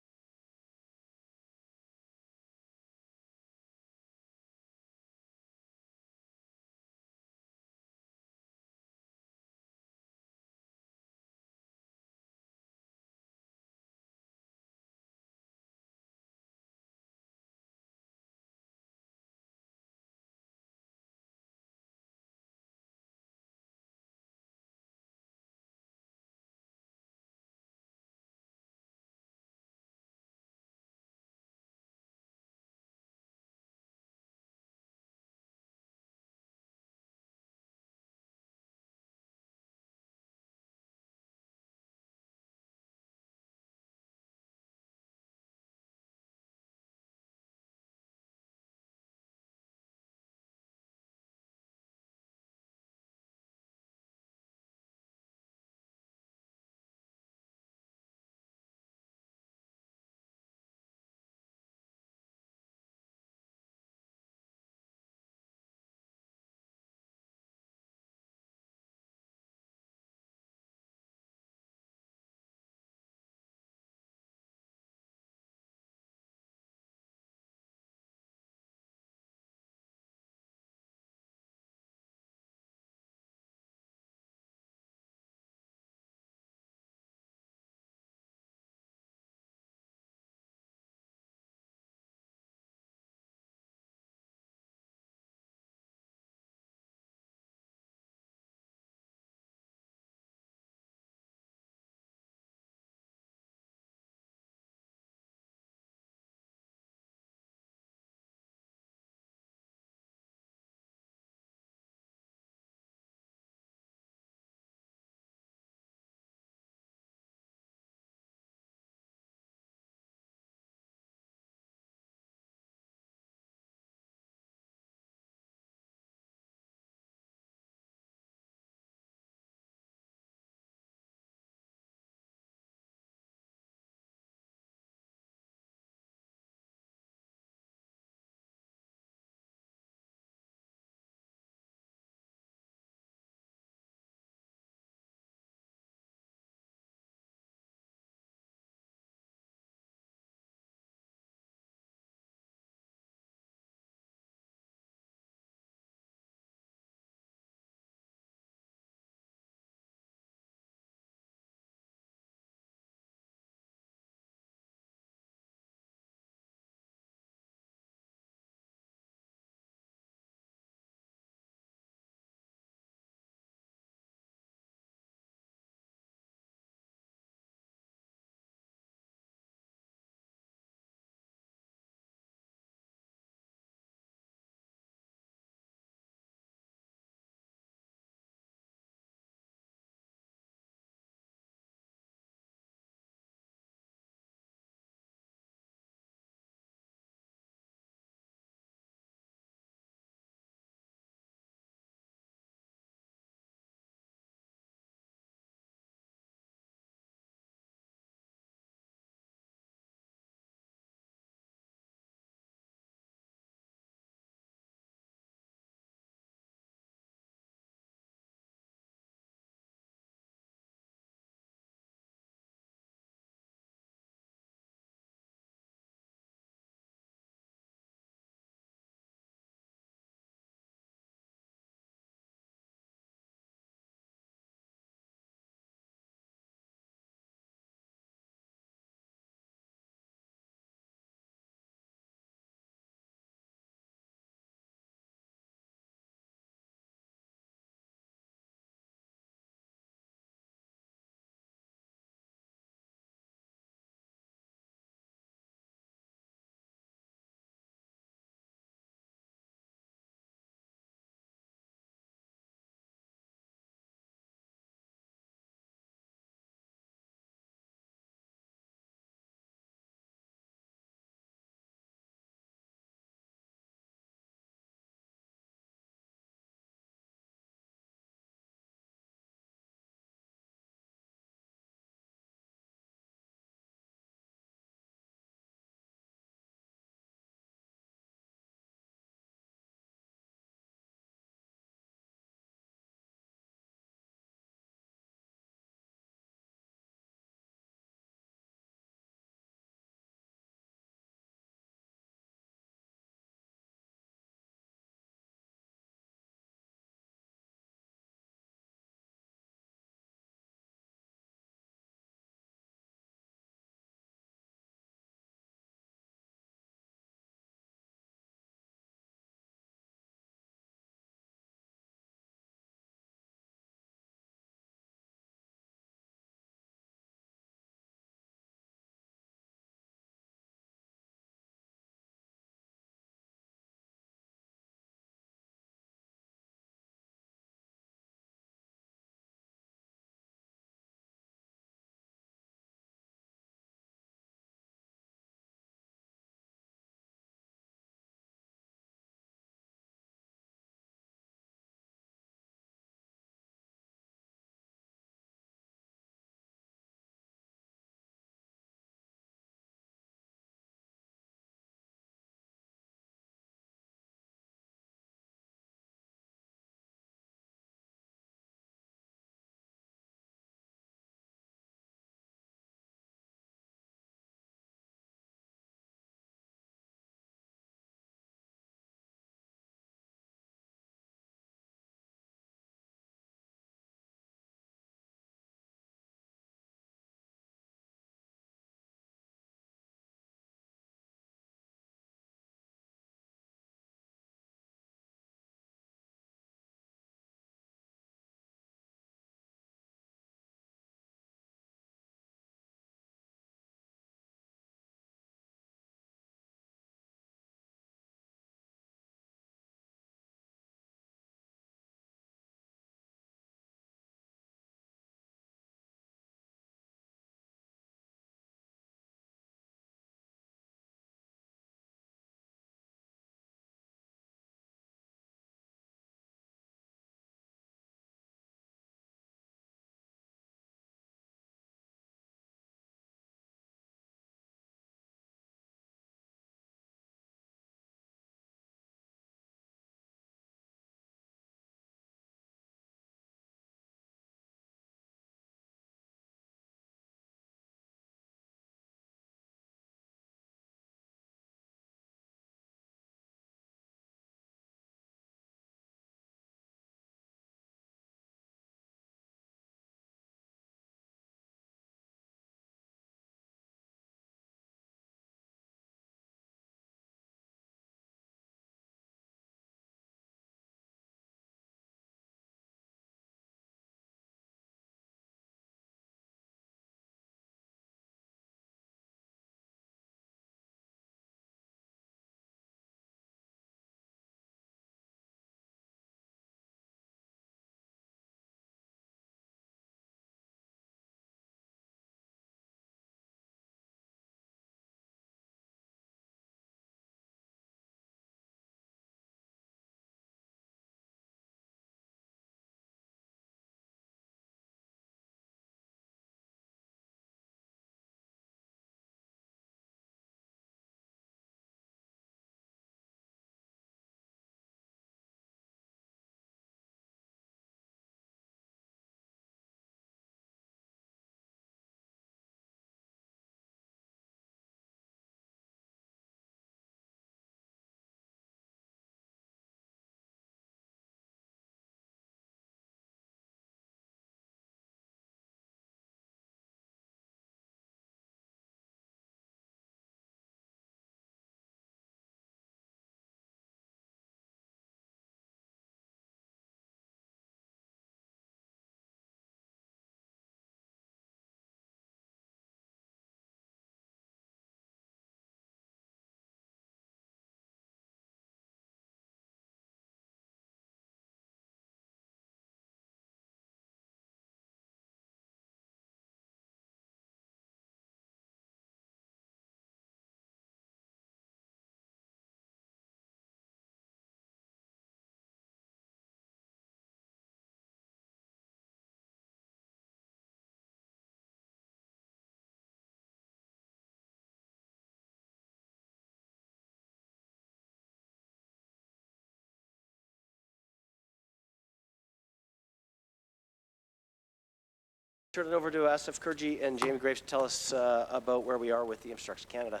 turn it over to Asif Kurji and Jamie Graves to tell us about where we are with the Infrastructure Canada.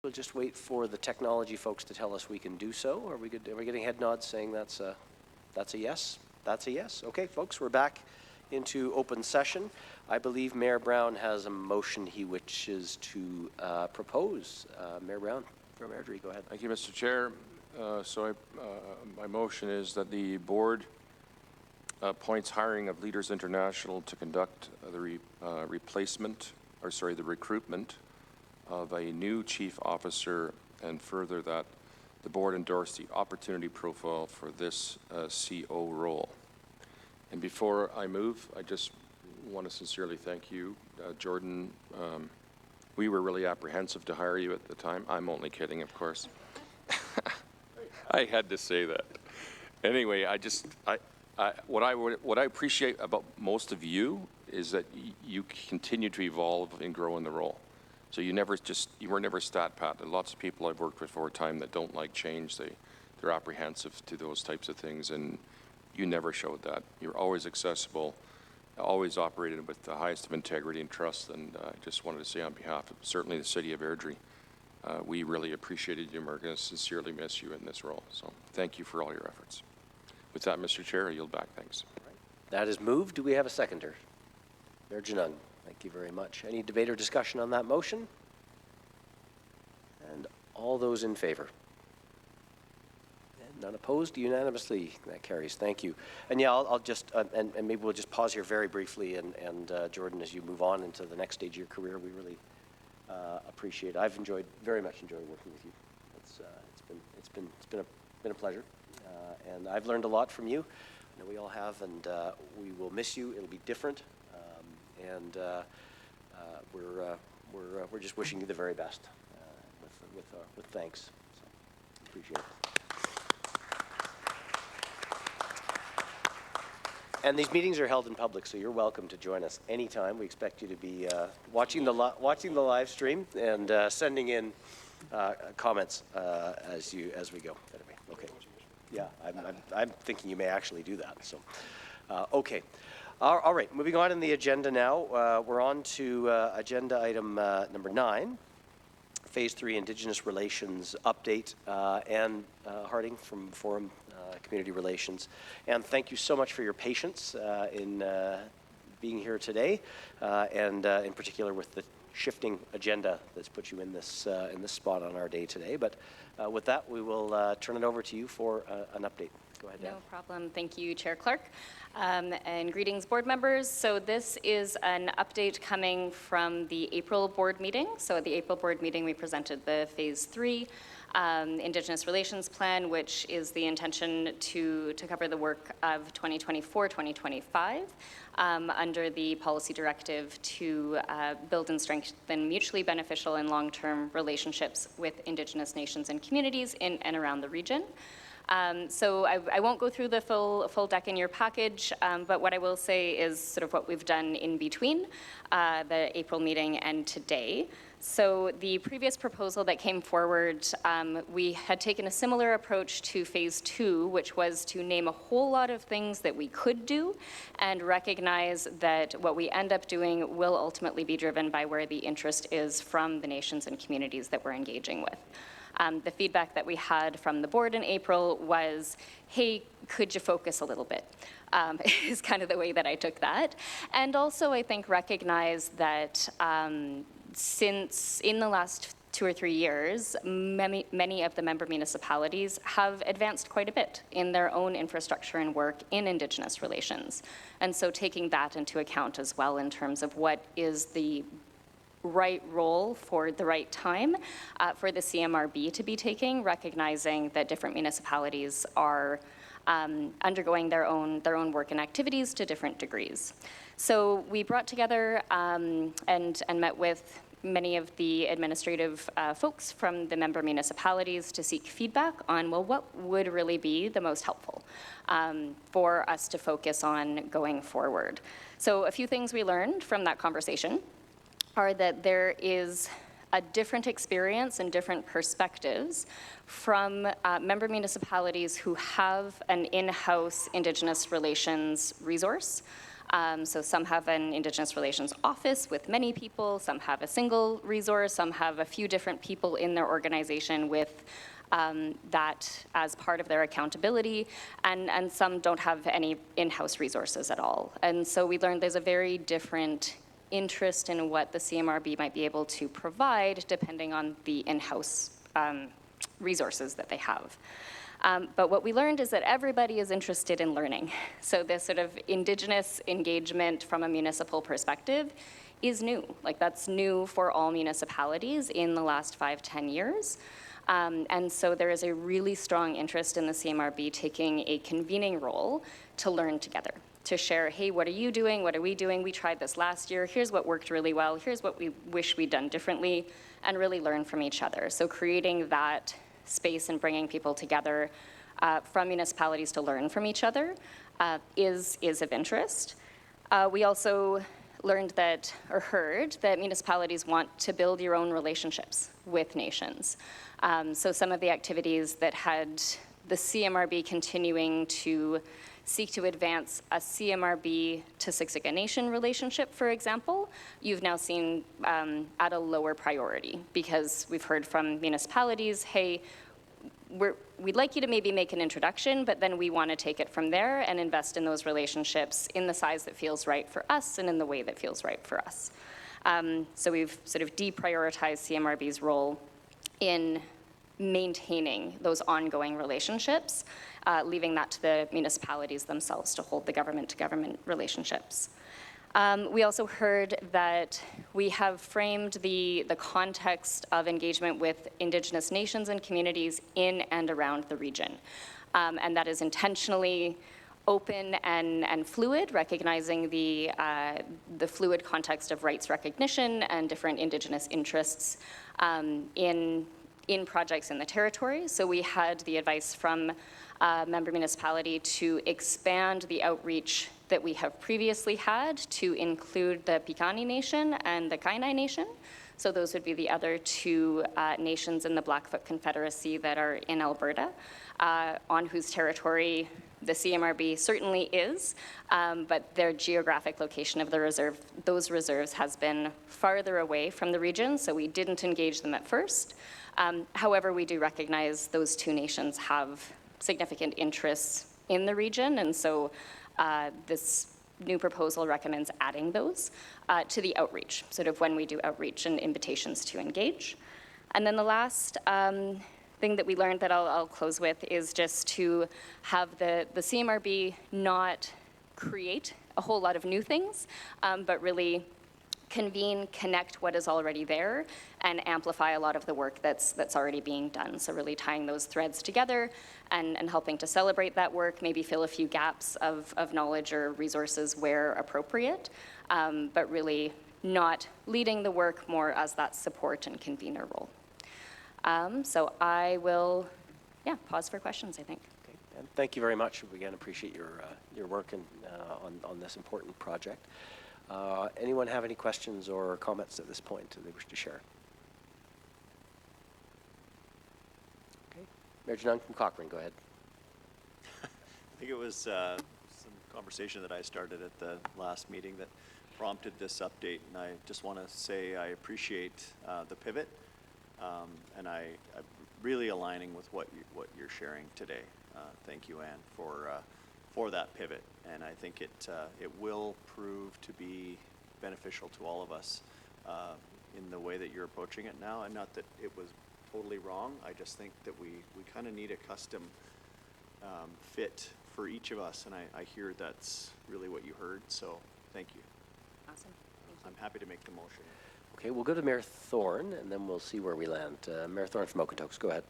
We'll just wait for the technology folks to tell us we can do so. Are we good? Are we getting head nods saying that's a yes? That's a yes. Okay, folks, we're back into open session. I believe Mayor Brown has a motion he wishes to propose. Mayor Brown from Airdrie, go ahead. Thank you, Mr. Chair. My motion is that the board appoints hiring of Leaders International to conduct the the recruitment of a new chief officer, and further that the board endorse the opportunity profile for this CO role. And before I move, I just want to sincerely thank you, Jordan. We were really apprehensive to hire you at the time. I'm only kidding, of course. I had to say that. Anyway, what I appreciate about most of you is that you continue to evolve and grow in the role. So you were never stat pat. And lots of people I've worked with for a time that don't like change, they're apprehensive to those types of things, and you never showed that. You're always accessible, always operated with the highest of integrity and trust, and I just wanted to say on behalf of certainly the city of Airdrie, we really appreciated you, and we're going to sincerely miss you in this role. So thank you for all your efforts. With that, Mr. Chair, I yield back. Thanks. That is moved. Do we have a seconder? Mayor Janung, thank you very much. Any debate or discussion on that motion? And all those in favor? And none opposed? Unanimously, that carries. Thank you. And yeah, I'll just, and maybe we'll just pause here very briefly, and Jordan, as you move on into the next stage of your career, we really appreciate it. I've very much enjoyed working with you. It's been a pleasure, and I've learned a lot from you. I know we all have, and we will miss you. It'll be different, and we're just wishing you the very best with thanks. So appreciate it. And these meetings are held in public, so you're welcome to join us anytime. We expect you to be watching the live stream and sending in comments as we go. Anyway, okay. Yeah, I'm thinking you may actually do that. So, okay. All right. Moving on in the agenda now. We're on to agenda item number 9. Phase 3 Indigenous Relations update, Ann Harding from Forum Community Relations. And thank you so much for your patience in being here today, and in particular with the shifting agenda that's put you in this spot on our day today. But with that, we will turn it over to you for an update. Go ahead, Dan. No problem. Thank you, Chair Clark. And greetings, board members. So this is an update coming from the April board meeting. So at the April board meeting, we presented the Phase 3 Indigenous Relations Plan, which is the intention to cover the work of 2024-2025 under the policy directive to build and strengthen mutually beneficial and long-term relationships with Indigenous nations and communities in and around the region. So I won't go through the full deck in your package, but what I will say is sort of what we've done in between the April meeting and today. So the previous proposal that came forward, we had taken a similar approach to Phase 2, which was to name a whole lot of things that we could do and recognize that what we end up doing will ultimately be driven by where the interest is from the nations and communities that we're engaging with. The feedback that we had from the board in April was, hey, could you focus a little bit? Is kind of the way that I took that. And also, I think, recognize that since in the last 2 or 3 years, many of the member municipalities have advanced quite a bit in their own infrastructure and work in Indigenous relations. And so taking that into account as well in terms of what is the right role for the right time for the CMRB to be taking, recognizing that different municipalities are undergoing their own work and activities to different degrees. So we brought together and met with many of the administrative folks from the member municipalities to seek feedback on, well, what would really be the most helpful for us to focus on going forward. So a few things we learned from that conversation are that there is a different experience and different perspectives from member municipalities who have an in-house Indigenous relations resource So some have an Indigenous Relations office with many people, some have a single resource, some have a few different people in their organization with that as part of their accountability, and some don't have any in-house resources at all. And so we learned there's a very different interest in what the CMRB might be able to provide depending on the in-house resources that they have. But what we learned is that everybody is interested in learning. So this sort of Indigenous engagement from a municipal perspective is new. Like, that's new for all municipalities in the last 5-10 years. And so there is a really strong interest in the CMRB taking a convening role to learn together, to share, hey, what are you doing? What are we doing? We tried this last year. Here's what worked really well. Here's what we wish we'd done differently, and really learn from each other. So creating that space and bringing people together from municipalities to learn from each other is of interest. We also learned that, or heard, that municipalities want to build your own relationships with nations. So some of the activities that had the CMRB continuing to seek to advance a CMRB to Siksika Nation relationship, for example, you've now seen at a lower priority, because we've heard from municipalities, hey, we'd like you to maybe make an introduction, but then we want to take it from there and invest in those relationships in the size that feels right for us and in the way that feels right for us. So we've sort of deprioritized CMRB's role in maintaining those ongoing relationships, leaving that to the municipalities themselves to hold the government-to-government relationships. We also heard that we have framed the context of engagement with Indigenous nations and communities in and around the region. And that is intentionally open and fluid, recognizing the fluid context of rights recognition and different Indigenous interests in projects in the territory. So we had the advice from a member municipality to expand the outreach that we have previously had to include the Piikani Nation and the Kainai Nation. So those would be the other two nations in the Blackfoot Confederacy that are in Alberta, on whose territory the CMRB certainly is, but their geographic location of the reserve, those reserves, has been farther away from the region, so we didn't engage them at first. However, we do recognize those two nations have significant interests in the region, and so this new proposal recommends adding those to the outreach, sort of when we do outreach and invitations to engage. And then the last thing that we learned that I'll close with is just to have the CMRB not create a whole lot of new things, but really convene, connect what is already there, and amplify a lot of the work that's already being done. So really tying those threads together and helping to celebrate that work, maybe fill a few gaps of knowledge or resources where appropriate, but really not leading the work more as that support and convener role. So I will, pause for questions, I think. Okay. And thank you very much. We again appreciate your work on this important project. Anyone have any questions or comments at this point that they wish to share? Okay. Mayor Janung from Cochrane, go ahead. I think it was some conversation that I started at the last meeting that prompted this update, and I just want to say I appreciate the pivot, and I'm really aligning with what you're sharing today. Thank you, Anne, for that pivot, and I think it will prove to be beneficial to all of us in the way that you're approaching it now. And not that it was totally wrong, I just think that we kind of need a custom fit for each of us, and I hear that's really what you heard, so thank you. Awesome. Thank you. I'm happy to make the motion. Okay, we'll go to Mayor Thorne, and then we'll see where we land. Mayor Thorne from Okotoks, go ahead.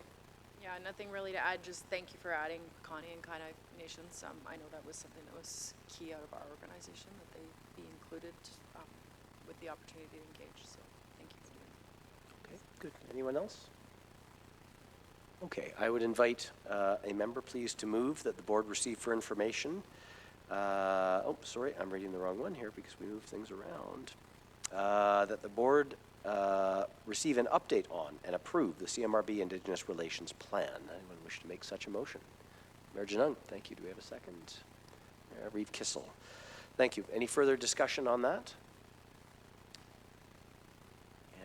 Yeah, nothing really to add, just thank you for adding Piikani and Kainai Nations. I know that was something that was key out of our organization, that they be included with the opportunity to engage, so thank you for doing that. Okay, good. Anyone else? Okay, I would invite a member, please, to move that the board receive for information. Oh, sorry, I'm reading the wrong one here because we moved things around. That the board receive an update on and approve the CMRB Indigenous Relations Plan. Anyone wish to make such a motion? Mayor Janung, thank you. Do we have a second? Reeve Kissel. Thank you. Any further discussion on that?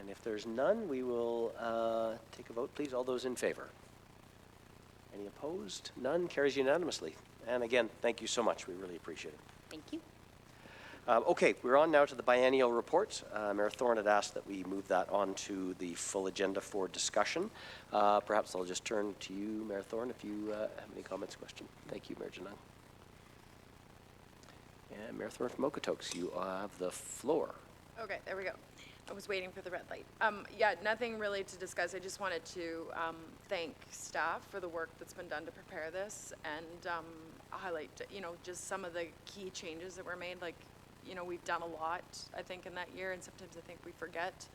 And if there's none, we will take a vote, please. All those in favor? Any opposed? None. Carries unanimously. And again, thank you so much. We really appreciate it. Thank you. Okay, we're on now to the biennial report. Mayor Thorne had asked that we move that on to the full agenda for discussion. Perhaps I'll just turn to you, Mayor Thorne, if you have any comments or questions. Thank you, Mayor Janang. And Mayor Thorne from Okotoks, you have the floor. Okay, there we go. I was waiting for the red light. Yeah, nothing really to discuss. I just wanted to thank staff for the work that's been done to prepare this and highlight, just some of the key changes that were made. Like, we've done a lot, I think, in that year, and sometimes I think we forget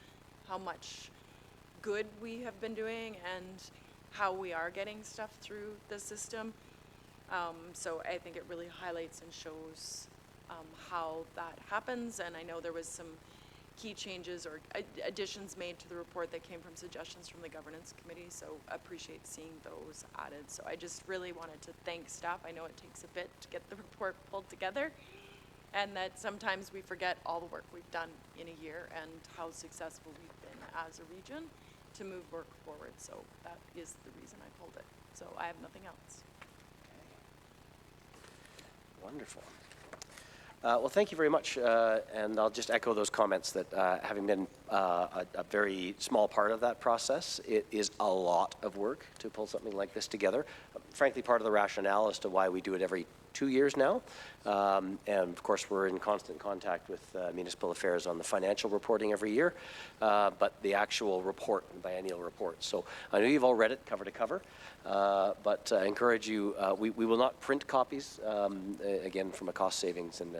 how much good we have been doing and how we are getting stuff through the system. So I think it really highlights and shows how that happens, and I know there was some key changes or additions made to the report that came from suggestions from the governance committee, so appreciate seeing those added. So I just really wanted to thank staff. I know it takes a bit to get the report pulled together, and that sometimes we forget all the work we've done in a year and how successful we've been as a region to move work forward. So that is the reason I pulled it. So I have nothing else. Wonderful. Well, thank you very much, and I'll just echo those comments that having been a very small part of that process, it is a lot of work to pull something like this together. Frankly, part of the rationale as to why we do it every 2 years now, and of course we're in constant contact with municipal affairs on the financial reporting every year, but the actual report, the biennial report. So I know you've all read it cover to cover, but I encourage you, we will not print copies, again, from a cost savings and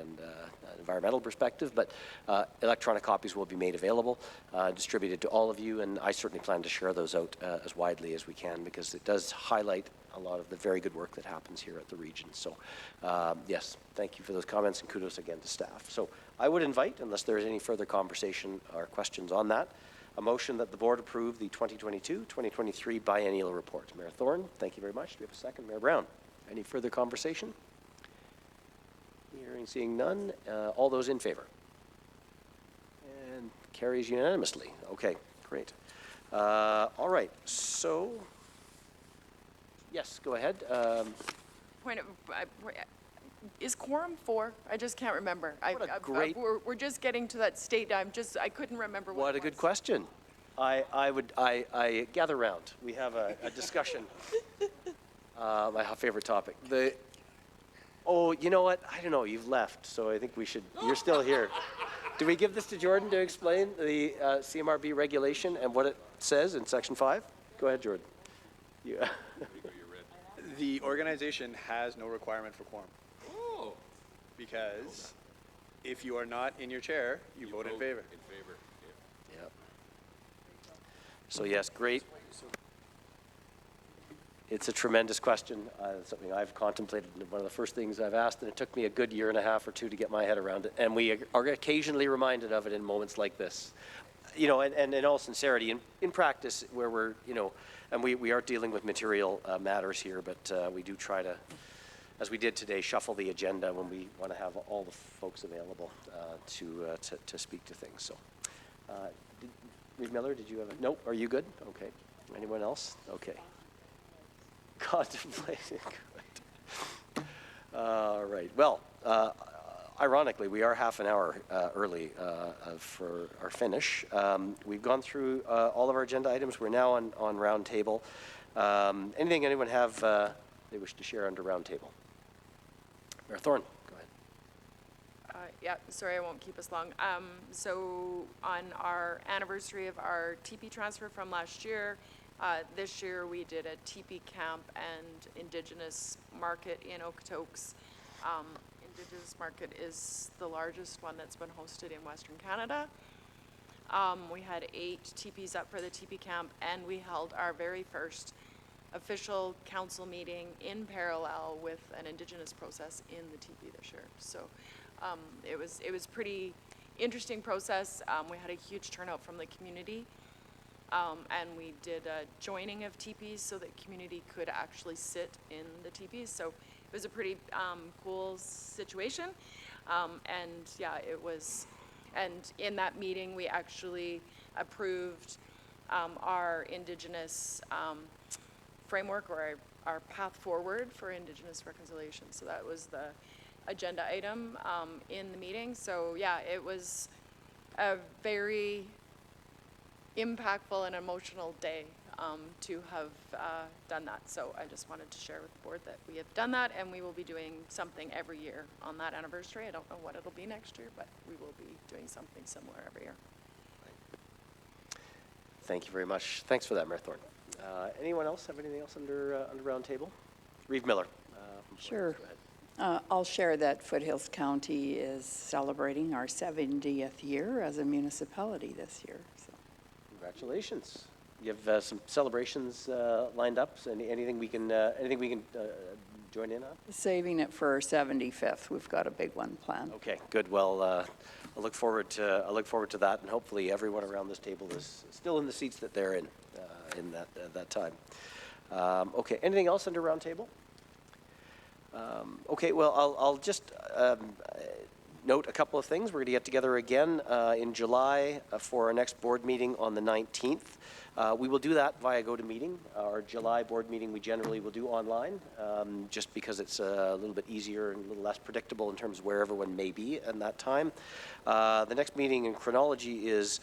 environmental perspective, but electronic copies will be made available, distributed to all of you, and I certainly plan to share those out as widely as we can, because it does highlight a lot of the very good work that happens here at the region. So yes, thank you for those comments, and kudos again to staff. So I would invite, unless there's any further conversation or questions on that, a motion that the board approve the 2022-2023 biennial report. Mayor Thorne, thank you very much. Do we have a second? Mayor Brown, any further conversation? Hearing, seeing none. All those in favor? And carries unanimously. Okay, great. All right, so yes, go ahead. Point of, is quorum 4? I just can't remember. We're just getting to that state. I couldn't remember what a good question. I gather round. We have a discussion. My favorite topic. Oh, you know what? I don't know. You've left, so I think we should. You're still here. Do we give this to Jordan to explain the CMRB regulation and what it says in Section 5? Go ahead, Jordan. Yeah. The organization has no requirement for quorum. Oh. Because if you are not in your chair, you vote in favor. Yep. So yes, great. It's a tremendous question. Something I've contemplated, one of the first things I've asked, and it took me a good year and a half or two to get my head around it. And we are occasionally reminded of it in moments like this. And in all sincerity, in practice, where we're, and we are dealing with material matters here, but we do try to, as we did today, shuffle the agenda when we want to have all the folks available to speak to things. So, Reeve Miller, did you have a, nope, are you good? Okay. Anyone else? Okay. Contemplating. Good. All right. Well, ironically, we are half an hour early for our finish. We've gone through all of our agenda items. We're now on round table. Anything anyone have they wish to share under round table? Mayor Thorne, go ahead. Yeah, sorry, I won't keep us long. So on our anniversary of our TP transfer from last year, this year we did a TP camp and Indigenous market in Okotoks. Indigenous market is the largest one that's been hosted in Western Canada. We had 8 TPs up for the TP camp, and we held our very first official council meeting in parallel with an Indigenous process in the TP this year. So it was pretty interesting process. We had a huge turnout from the community, and we did a joining of TPs so that community could actually sit in the TPs. So was a pretty cool situation. And yeah, it was, and in that meeting, we actually approved our Indigenous framework, or our path forward for Indigenous reconciliation. So that was the agenda item in the meeting. So yeah, it was a very impactful and emotional day to have done that. So I just wanted to share with the board that we have done that, and we will be doing something every year on that anniversary. I don't know what it'll be next year, but we will be doing something similar every year. Thank you very much. Thanks for that, Mayor Thorne. Anyone else have anything else under round table? Reeve Miller. From Sure. Go ahead. I'll share that Foothills County is celebrating our 70th year as a municipality this year. So. Congratulations. You have some celebrations lined up. So anything we can join in on? Saving it for our 75th. We've got a big one planned. Okay, good. Well, I look forward to that, and hopefully everyone around this table is still in the seats that they're in that time. Okay. Anything else under round table? Okay. Well, I'll just note a couple of things. We're going to get together again in July for our next board meeting on the 19th. We will do that via GoToMeeting. Our July board meeting we generally will do online, just because it's a little bit easier and a little less predictable in terms of where everyone may be at that time. The next meeting in chronology is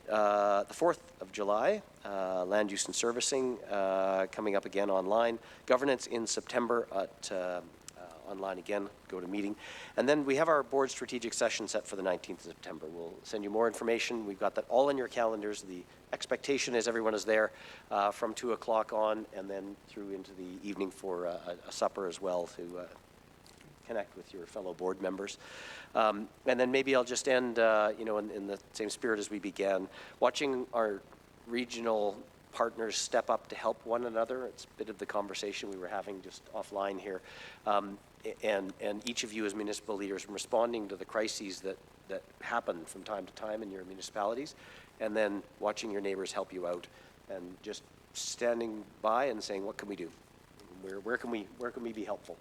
the 4th of July, land use and servicing coming up again online. Governance in September at online again, GoToMeeting. And then we have our board strategic session set for the 19th of September. We'll send you more information. We've got that all in your calendars. The expectation is everyone is there from 2 o'clock on, and then through into the evening for a supper as well to connect with your fellow board members. And then maybe I'll just end, in the same spirit as we began, watching our regional partners step up to help one another. It's a bit of the conversation we were having just offline here. And each of you as municipal leaders responding to the crises that happen from time to time in your municipalities, and then watching your neighbors help you out, and just standing by and saying, what can we do? Where can we be helpful?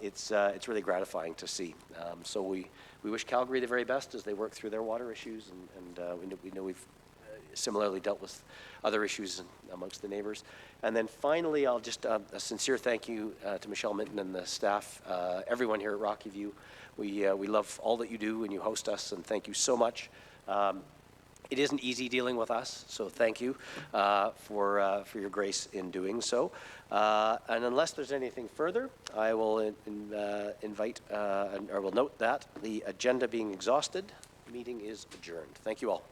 It's really gratifying to see. So we wish Calgary the very best as they work through their water issues, and we know we've similarly dealt with other issues amongst the neighbors. And then finally, I'll just a sincere thank you to Michelle Minton and the staff, everyone here at Rocky View. We love all that you do when you host us, and thank you so much. It isn't easy dealing with us, so thank you for your grace in doing so. And unless there's anything further, I will invite, or will note that the agenda being exhausted, meeting is adjourned. Thank you all.